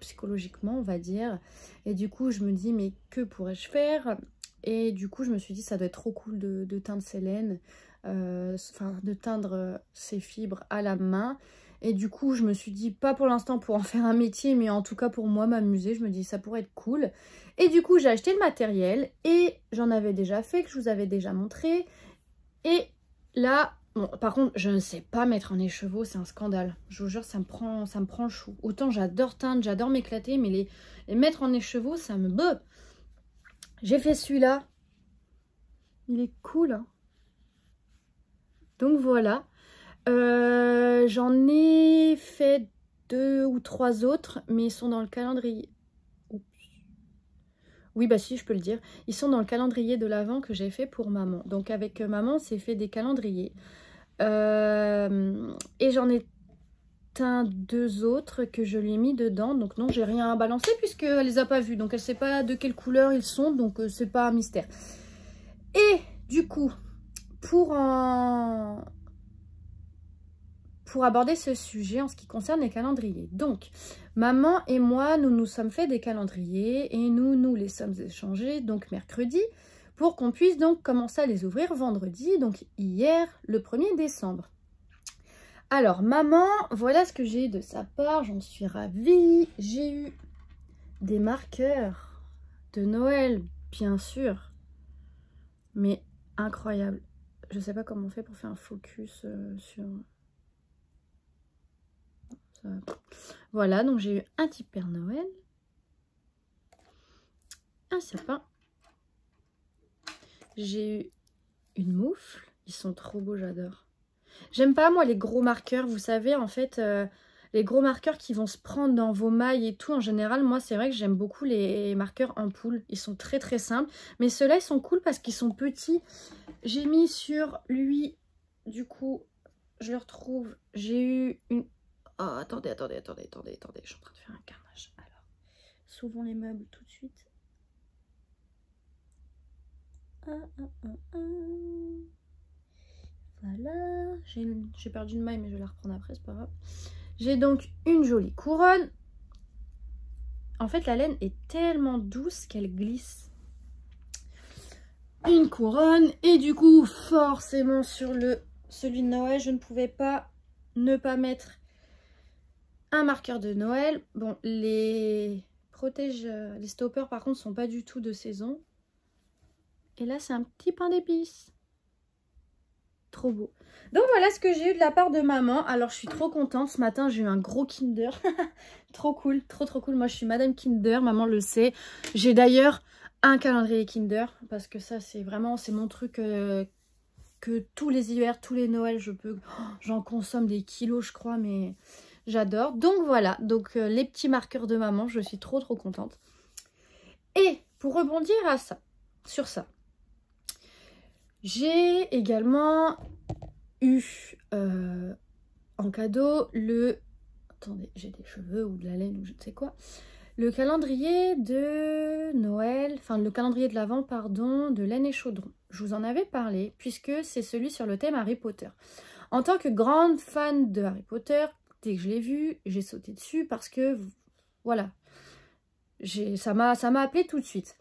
psychologiquement, on va dire. Et du coup, je me dis, mais que pourrais-je faire? Et du coup, je me suis dit, ça doit être trop cool de teindre ses laines, enfin, de teindre ses fibres à la main. Et du coup, je me suis dit, pas pour l'instant pour en faire un métier, mais en tout cas pour moi, m'amuser. Je me dis, ça pourrait être cool. Et du coup, j'ai acheté le matériel et j'en avais déjà fait, que je vous avais déjà montré. Et là... Bon, par contre, je ne sais pas mettre en écheveau, c'est un scandale. Je vous jure, ça me prend le chou. Autant j'adore teindre, j'adore m'éclater, mais les mettre en écheveau, ça me botte. J'ai fait celui-là. Il est cool. Hein. Donc voilà. J'en ai fait 2 ou 3 autres, mais ils sont dans le calendrier. Oups. Oui, bah si, je peux le dire. Ils sont dans le calendrier de l'Avent que j'ai fait pour maman. Donc avec maman, on s'est fait des calendriers. Et j'en ai deux autres que je lui ai mis dedans. Donc non, j'ai rien à balancer puisqu'elle les a pas vus. Donc elle sait pas de quelle couleur ils sont. Donc c'est pas un mystère. Et du coup, pour aborder ce sujet en ce qui concerne les calendriers. Donc, maman et moi, nous nous sommes fait des calendriers et nous les sommes échangés donc mercredi pour qu'on puisse donc commencer à les ouvrir vendredi, donc hier, le 1er décembre. Alors, maman, voilà ce que j'ai eu de sa part, j'en suis ravie. J'ai eu des marqueurs de Noël, bien sûr, mais incroyable. Je sais pas comment on fait pour faire un focus sur... Voilà, donc j'ai eu un petit Père Noël, un sapin, j'ai eu une moufle, ils sont trop beaux, j'adore. J'aime pas moi les gros marqueurs, vous savez en fait, les gros marqueurs qui vont se prendre dans vos mailles et tout, en général, moi c'est vrai que j'aime beaucoup les marqueurs en poule, ils sont très très simples, mais ceux-là ils sont cool parce qu'ils sont petits. J'ai mis sur lui, du coup, je le retrouve, j'ai eu une... Oh, attendez, je suis en train de faire un carnage. Alors, soulevons les meubles tout de suite. Voilà, j'ai perdu une maille, mais je vais la reprendre après, c'est pas grave. J'ai donc une jolie couronne. En fait, la laine est tellement douce qu'elle glisse. Une couronne, et du coup, forcément, sur celui de Noël, je ne pouvais pas ne pas mettre un marqueur de Noël. Bon, les stoppers par contre sont pas du tout de saison. Et là c'est un petit pain d'épices. Trop beau. Donc voilà ce que j'ai eu de la part de maman. Alors je suis trop contente. Ce matin j'ai eu un gros Kinder. Trop cool, trop cool. Moi je suis Madame Kinder, maman le sait. J'ai d'ailleurs un calendrier Kinder. Parce que ça c'est vraiment, c'est mon truc que tous les hivers, tous les Noëls je peux... J'en consomme des kilos je crois, mais... J'adore. Donc voilà, donc les petits marqueurs de maman, je suis trop contente. Et pour rebondir sur ça, j'ai également eu en cadeau le... Attendez, j'ai des cheveux ou de la laine ou je ne sais quoi. Le calendrier de Noël, enfin le calendrier de l'Avent, pardon, de Laine et Chaudron. Je vous en avais parlé puisque c'est celui sur le thème Harry Potter. En tant que grande fan de Harry Potter, dès que je l'ai vu, j'ai sauté dessus parce que, voilà, ça m'a appelé tout de suite.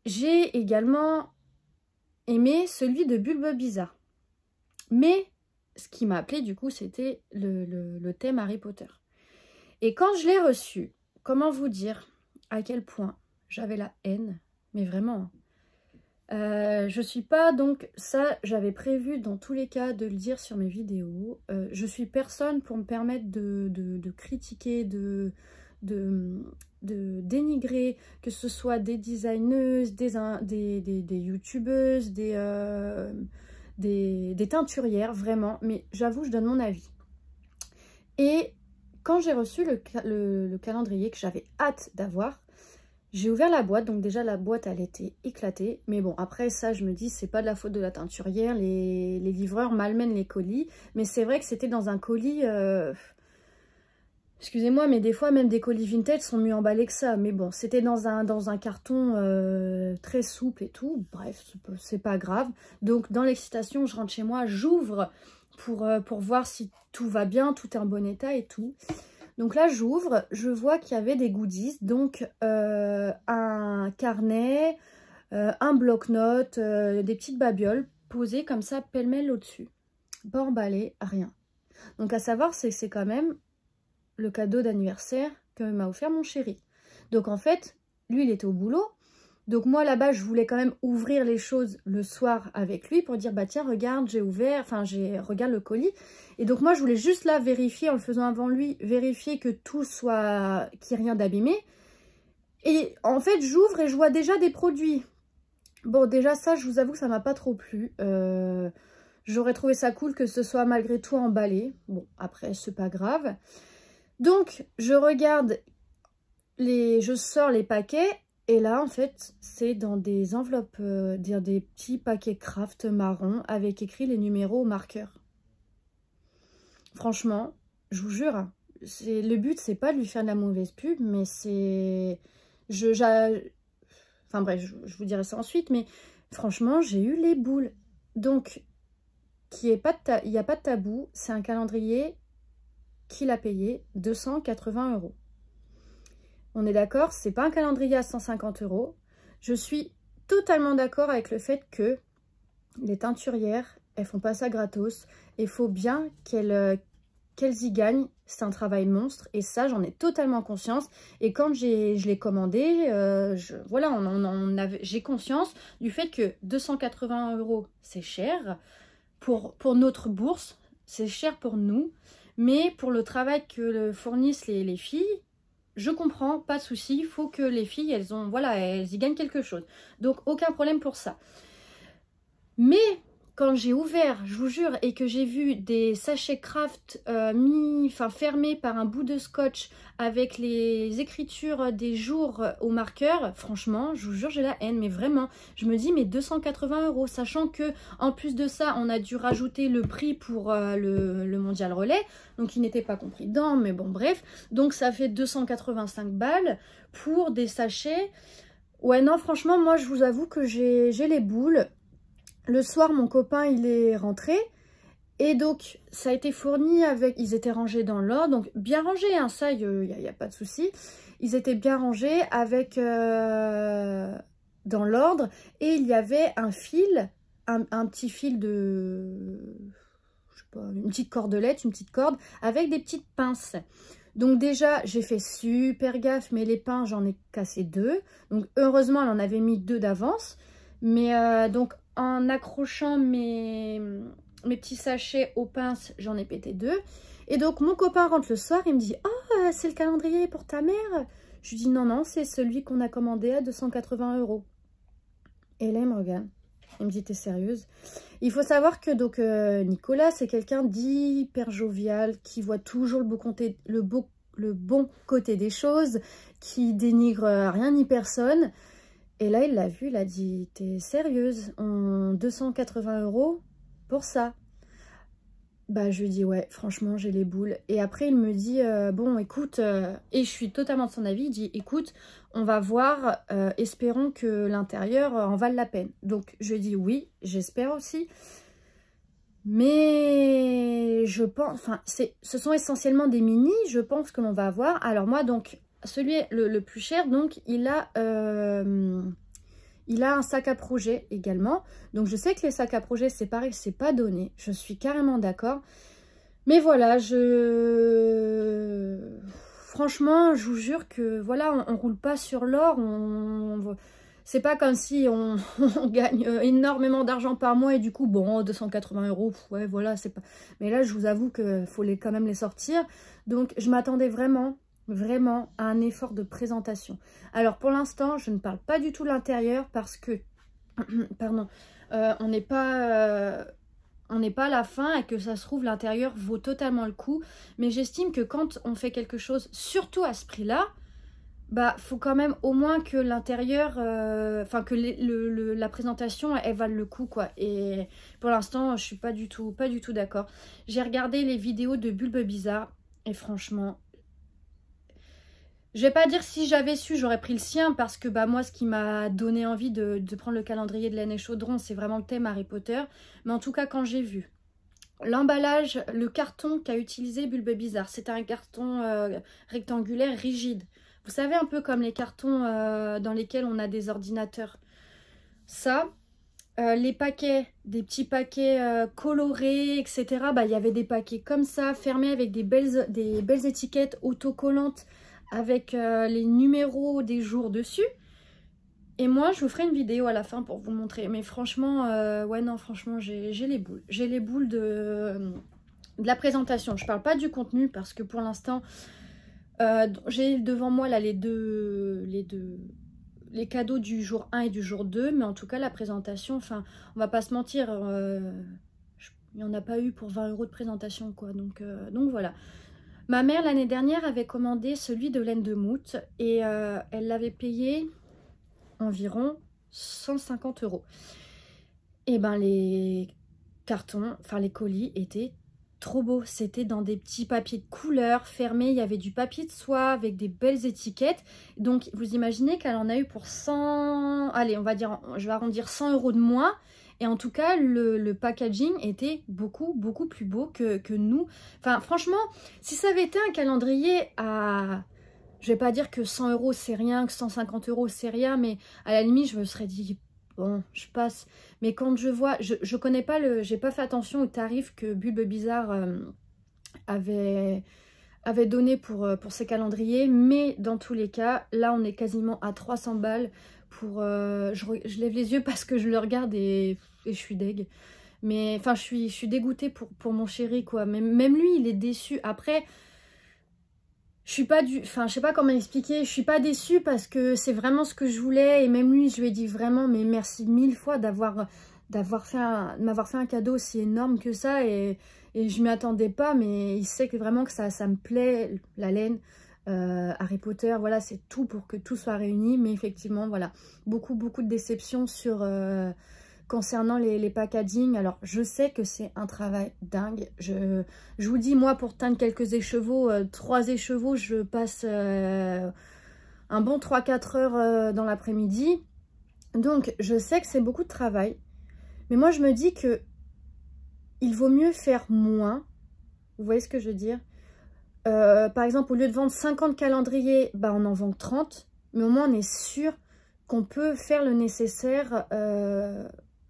J'ai également aimé celui de Bulbabizarre. Mais ce qui m'a appelé, du coup, c'était le thème Harry Potter. Et quand je l'ai reçu, comment vous dire à quel point j'avais la haine, mais vraiment... je suis pas, donc ça j'avais prévu dans tous les cas de le dire sur mes vidéos, je suis personne pour me permettre de critiquer, de dénigrer, que ce soit des designeuses, des youtubeuses, des teinturières, vraiment, mais j'avoue je donne mon avis. Et quand j'ai reçu le calendrier que j'avais hâte d'avoir, j'ai ouvert la boîte, donc déjà la boîte elle était éclatée, mais bon après ça je me dis c'est pas de la faute de la teinturière, les livreurs malmènent les colis, mais c'est vrai que c'était dans un colis, excusez-moi mais des fois même des colis vintage sont mieux emballés que ça, mais bon c'était dans un carton très souple et tout, bref c'est pas grave. Donc dans l'excitation je rentre chez moi, j'ouvre pour voir si tout va bien, tout est en bon état et tout. Donc là, j'ouvre, je vois qu'il y avait des goodies, donc un carnet, un bloc-notes, des petites babioles posées comme ça, pêle-mêle au-dessus. Pas emballé, rien. Donc à savoir, c'est quand même le cadeau d'anniversaire que m'a offert mon chéri. Donc en fait, lui, il était au boulot. Donc moi là-bas, je voulais quand même ouvrir les choses le soir avec lui pour dire bah tiens regarde j'ai ouvert, enfin regarde le colis. Et donc moi je voulais juste là vérifier en le faisant avant lui, vérifier que tout soit, qu'il n'y ait rien d'abîmé. Et en fait j'ouvre et je vois déjà des produits. Bon déjà ça je vous avoue que ça m'a pas trop plu. J'aurais trouvé ça cool que ce soit malgré tout emballé. Bon après c'est pas grave. Donc je regarde, je sors les paquets. Et là, en fait, c'est dans des enveloppes, des petits paquets craft marron avec écrit les numéros au marqueur. Franchement, je vous jure, hein, le but, c'est pas de lui faire de la mauvaise pub, mais c'est... Enfin bref, je vous dirai ça ensuite, mais franchement, j'ai eu les boules. Donc, il n'y a pas de tabou, c'est un calendrier qu'il a payé 280 €. On est d'accord, c'est pas un calendrier à 150 €. Je suis totalement d'accord avec le fait que les teinturières, elles font pas ça gratos. Il faut bien qu'elles y gagnent. C'est un travail monstre et ça, j'en ai totalement conscience. Et quand je l'ai commandé, voilà, j'ai conscience du fait que 280 €, c'est cher. Pour notre bourse, c'est cher pour nous. Mais pour le travail que fournissent les filles, je comprends, pas de souci, il faut que les filles, elles y gagnent quelque chose. Donc, aucun problème pour ça. Mais, quand j'ai ouvert, je vous jure, et que j'ai vu des sachets craft fermés par un bout de scotch avec les écritures des jours au marqueur, franchement, je vous jure, j'ai la haine, mais vraiment, je me dis, mais 280 €, sachant que en plus de ça, on a dû rajouter le prix pour le mondial relais, donc il n'était pas compris dedans, mais bon, bref, donc ça fait 285 balles pour des sachets. Ouais, non, franchement, moi, je vous avoue que j'ai les boules. Le soir, mon copain, il est rentré. Et donc, ça a été fourni avec... Ils étaient rangés dans l'ordre. Donc, bien rangés, hein, ça, il n'y a pas de souci. Ils étaient bien rangés avec... dans l'ordre. Et il y avait un fil, un petit fil de... Je sais pas, une petite cordelette, une petite corde, avec des petites pinces. Donc déjà, j'ai fait super gaffe, mais les pinces, j'en ai cassé 2. Donc, heureusement, elle en avait mis 2 d'avance. Mais donc... En accrochant mes petits sachets aux pinces, j'en ai pété 2. Et donc, mon copain rentre le soir, il me dit « Oh, c'est le calendrier pour ta mère ?» Je lui dis « Non, non, c'est celui qu'on a commandé à 280 €. » Et là, il me regarde. Il me dit « T'es sérieuse ?» Il faut savoir que donc Nicolas, c'est quelqu'un d'hyper jovial, qui voit toujours le bon côté des choses, qui dénigre rien ni personne. Et là, il l'a vu, il a dit, t'es sérieuse, 280 € pour ça? Bah, je lui dis, ouais, franchement, j'ai les boules. Et après, il me dit, bon, écoute, et je suis totalement de son avis, il dit, écoute, on va voir, espérons que l'intérieur en vale la peine. Donc, je lui dis, oui, j'espère aussi. Mais je pense, enfin, ce sont essentiellement des mini, je pense que l'on va avoir. Alors moi, donc... Celui le plus cher, donc, il a un sac à projet également. Donc, je sais que les sacs à projet, c'est pareil, c'est pas donné. Je suis carrément d'accord. Mais voilà, franchement, je vous jure que, voilà, on roule pas sur l'or. C'est pas comme si on gagne énormément d'argent par mois et du coup, bon, 280 €, ouais, voilà, c'est pas... Mais là, je vous avoue qu'il faut quand même les sortir. Donc, je m'attendais vraiment à un effort de présentation. Alors pour l'instant, je ne parle pas du tout de l'intérieur parce que, pardon, on n'est pas à la fin et que ça se trouve l'intérieur vaut totalement le coup. Mais j'estime que quand on fait quelque chose, surtout à ce prix-là, bah faut quand même au moins que l'intérieur, que la présentation elle vale le coup quoi. Et pour l'instant, je suis pas du tout d'accord. J'ai regardé les vidéos de Bulbe Bizarre et franchement. Je vais pas dire si j'avais su, j'aurais pris le sien parce que bah moi ce qui m'a donné envie de prendre le calendrier de l'année Chaudron, c'est vraiment le thème Harry Potter. Mais en tout cas quand j'ai vu l'emballage, le carton qu'a utilisé Bulbe Bizarre, c'est un carton rectangulaire rigide. Vous savez un peu comme les cartons dans lesquels on a des ordinateurs. Ça, les paquets, des petits paquets colorés, etc. Bah il y avait des paquets comme ça, fermés avec des belles étiquettes autocollantes, avec les numéros des jours dessus. Et moi, je vous ferai une vidéo à la fin pour vous montrer. Mais franchement, ouais, non, franchement, j'ai les boules. J'ai les boules de la présentation. Je parle pas du contenu parce que pour l'instant, j'ai devant moi là les cadeaux du jour 1 et du jour 2. Mais en tout cas, la présentation, enfin, on va pas se mentir, il n'y en a pas eu pour 20 € de présentation, quoi. Donc voilà. Ma mère, l'année dernière, avait commandé celui de laine de Mout et elle l'avait payé environ 150 €. Et ben les cartons, enfin les colis étaient trop beaux. C'était dans des petits papiers de couleur fermés. Il y avait du papier de soie avec des belles étiquettes. Donc vous imaginez qu'elle en a eu pour 100... Allez, on va dire, je vais arrondir 100 € de moins. Et en tout cas, le packaging était beaucoup plus beau que nous. Enfin, franchement, si ça avait été un calendrier à... Je vais pas dire que 100 € c'est rien, que 150 € c'est rien, mais à la limite, je me serais dit, bon, je passe. Mais quand je vois, je connais pas le... J'ai pas fait attention au tarif que Bulbe Bizarre avait donné pour ces calendriers. Mais dans tous les cas, là, on est quasiment à 300 balles. Je lève les yeux parce que je le regarde et je suis deg. Mais enfin, je suis dégoûtée pour mon chéri, quoi. Même lui, il est déçu. Après, je suis pas enfin, je sais pas comment expliquer. Je suis pas déçue parce que c'est vraiment ce que je voulais. Et même lui, je lui ai dit vraiment, mais merci 1000 fois m'avoir fait un cadeau aussi énorme que ça. Et je m'y attendais pas, mais il sait que vraiment que ça me plaît, la laine. Harry Potter, voilà, c'est tout pour que tout soit réuni. Mais effectivement, voilà, beaucoup de déceptions concernant les packaging. Alors, je sais que c'est un travail dingue. Je vous dis, moi, pour teindre quelques écheveaux, 3 écheveaux, je passe un bon 3-4 heures dans l'après-midi. Donc, je sais que c'est beaucoup de travail. Mais moi, je me dis que il vaut mieux faire moins. Vous voyez ce que je veux dire? Par exemple, au lieu de vendre 50 calendriers, bah, on en vend 30. Mais au moins, on est sûr qu'on peut faire le nécessaire.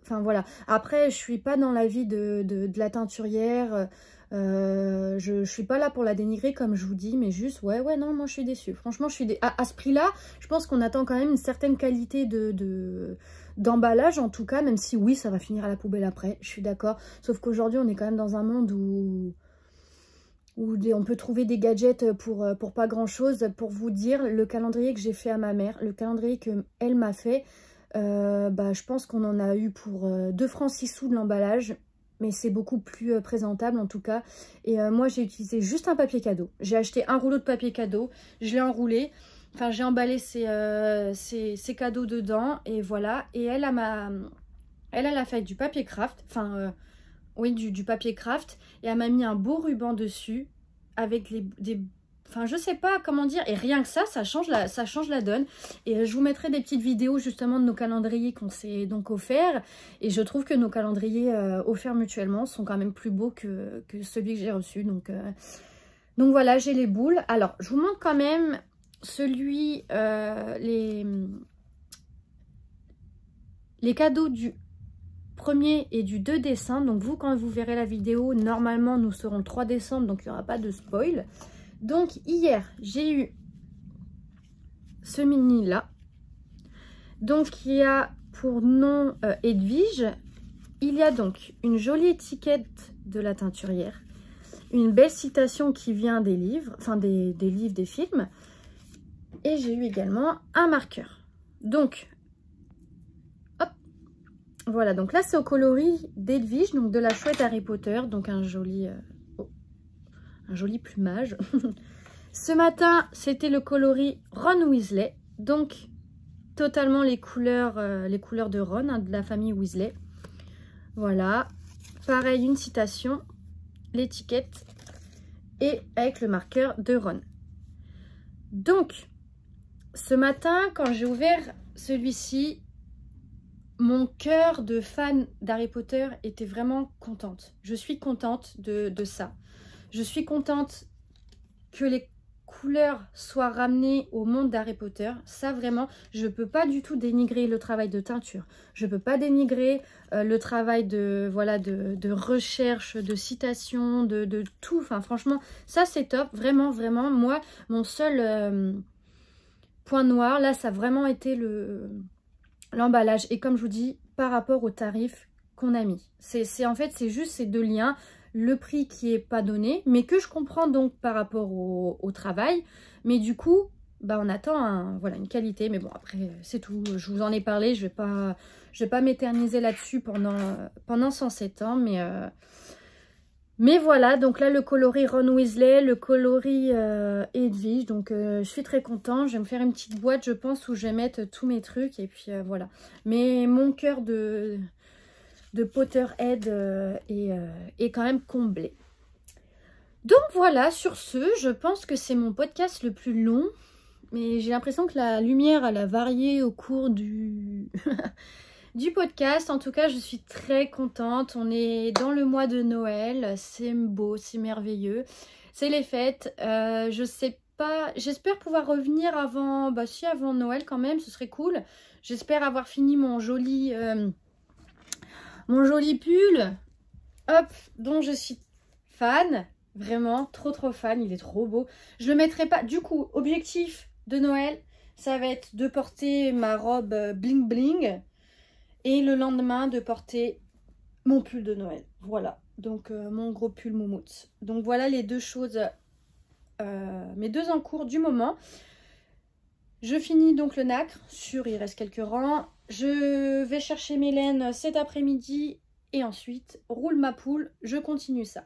Enfin, voilà. Après, je suis pas dans la vie de la teinturière. Je suis pas là pour la dénigrer, comme je vous dis. Mais juste, ouais, non, moi, je suis déçue. Franchement, je suis à ce prix-là, je pense qu'on attend quand même une certaine qualité d'emballage, en tout cas. Même si, oui, ça va finir à la poubelle après. Je suis d'accord. Sauf qu'aujourd'hui, on est quand même dans un monde où on peut trouver des gadgets pour pas grand chose. Pour vous dire, le calendrier que j'ai fait à ma mère, le calendrier qu'elle m'a fait, bah, je pense qu'on en a eu pour 2 francs 6 sous de l'emballage, mais c'est beaucoup plus présentable en tout cas. Et moi j'ai utilisé juste un papier cadeau. J'ai acheté un rouleau de papier cadeau, je l'ai enroulé, enfin j'ai emballé ces cadeaux dedans et voilà. Et elle a fait du papier craft, enfin... oui, du papier craft. Et elle m'a mis un beau ruban dessus avec enfin, je sais pas comment dire. Et rien que ça change la donne. Et je vous mettrai des petites vidéos justement de nos calendriers qu'on s'est donc offerts. Et je trouve que nos calendriers offerts mutuellement sont quand même plus beaux que celui que j'ai reçu. Donc voilà, j'ai les boules. Alors, je vous montre quand même les cadeaux du 1er et du 2 décembre. Donc vous, quand vous verrez la vidéo, normalement nous serons le 3 décembre, donc il n'y aura pas de spoil. Donc hier j'ai eu ce mini là, donc il y a pour nom Edwige. Il y a donc une jolie étiquette de la teinturière, une belle citation qui vient des livres, enfin des livres, des films, et j'ai eu également un marqueur. Donc voilà, donc là c'est au coloris d'Edwige, donc de la chouette Harry Potter, donc un joli plumage. Ce matin c'était le coloris Ron Weasley, donc totalement les couleurs de Ron, hein, de la famille Weasley. Voilà, pareil, une citation, l'étiquette et avec le marqueur de Ron. Donc ce matin quand j'ai ouvert celui-ci, mon cœur de fan d'Harry Potter était vraiment contente. Je suis contente de ça. Je suis contente que les couleurs soient ramenées au monde d'Harry Potter. Ça, vraiment, je ne peux pas du tout dénigrer le travail de teinture. Je ne peux pas dénigrer le travail de recherche, de citation, de tout. Enfin, franchement, ça, c'est top. Vraiment, vraiment. Moi, mon seul point noir, là, ça a vraiment été l'emballage. Et comme je vous dis, par rapport au tarif qu'on a mis. En fait, c'est juste ces 2 liens. Le prix qui est pas donné, mais que je comprends donc par rapport au travail. Mais du coup, bah, on attend voilà, une qualité. Mais bon, après, c'est tout. Je vous en ai parlé. Je vais pas m'éterniser là-dessus pendant 107 ans. Mais voilà, donc là le coloris Ron Weasley, le coloris Hedwig, donc je suis très contente. Je vais me faire une petite boîte, je pense, où je vais mettre tous mes trucs et puis voilà. Mais mon cœur de Potterhead est quand même comblé. Donc voilà, sur ce, je pense que c'est mon podcast le plus long. Mais j'ai l'impression que la lumière, elle a varié au cours du podcast. En tout cas, je suis très contente. On est dans le mois de Noël. C'est beau, c'est merveilleux. C'est les fêtes. Je sais pas, j'espère pouvoir revenir avant, si avant Noël quand même, ce serait cool. J'espère avoir fini mon joli pull, hop, dont je suis fan. Vraiment, trop fan, il est trop beau. Je le mettrai pas, du coup, objectif de Noël, ça va être de porter ma robe bling bling et le lendemain de porter mon pull de Noël. Voilà, donc mon gros pull moumoute. Donc voilà les deux choses, mes deux encours du moment. Je finis donc le nacre, il reste quelques rangs. Je vais chercher mes laines cet après-midi et ensuite roule ma poule, je continue ça.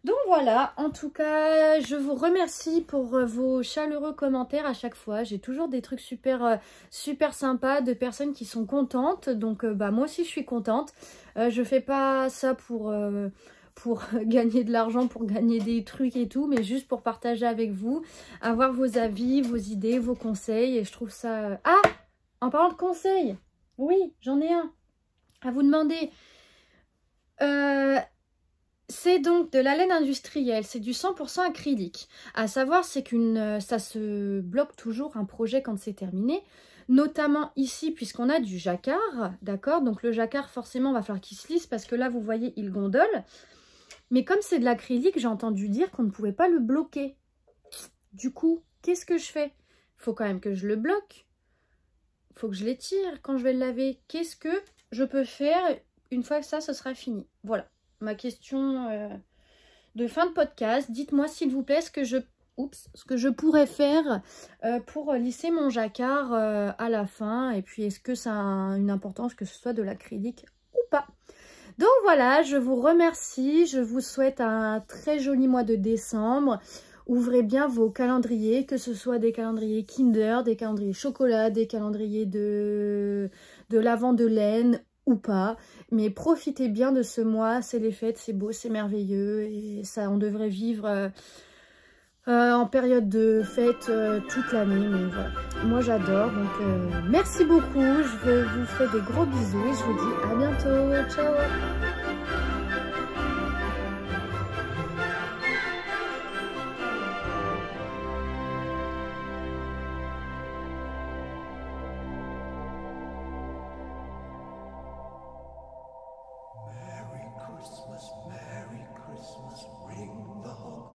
Donc voilà, en tout cas, je vous remercie pour vos chaleureux commentaires à chaque fois. J'ai toujours des trucs super sympas de personnes qui sont contentes. Donc moi aussi je suis contente. Je fais pas ça pour gagner de l'argent, pour gagner des trucs et tout, mais juste pour partager avec vous, avoir vos avis, vos idées, vos conseils. Et je trouve ça... Ah, en parlant de conseils, oui, j'en ai un à vous demander. C'est donc de la laine industrielle, c'est du 100% acrylique. À savoir, c'est ça se bloque toujours un projet quand c'est terminé. Notamment ici, puisqu'on a du jacquard, d'accord? Donc le jacquard, forcément, va falloir qu'il se lisse parce que là, vous voyez, il gondole. Mais comme c'est de l'acrylique, j'ai entendu dire qu'on ne pouvait pas le bloquer. Du coup, qu'est-ce que je fais? Il faut quand même que je le bloque. Il faut que je l'étire quand je vais le laver. Qu'est-ce que je peux faire une fois que ça, ce sera fini? Voilà. Ma question de fin de podcast. Dites-moi s'il vous plaît ce que je pourrais faire pour lisser mon jacquard à la fin. Et puis est-ce que ça a une importance que ce soit de l'acrylique ou pas? Donc voilà, je vous remercie. Je vous souhaite un très joli mois de décembre. Ouvrez bien vos calendriers, que ce soit des calendriers Kinder, des calendriers chocolat, des calendriers de l'avant de laine ou pas, mais profitez bien de ce mois, c'est les fêtes, c'est beau, c'est merveilleux, et ça, on devrait vivre en période de fête toute l'année, mais voilà, moi j'adore, donc merci beaucoup, je vous fais des gros bisous, et je vous dis à bientôt, ciao.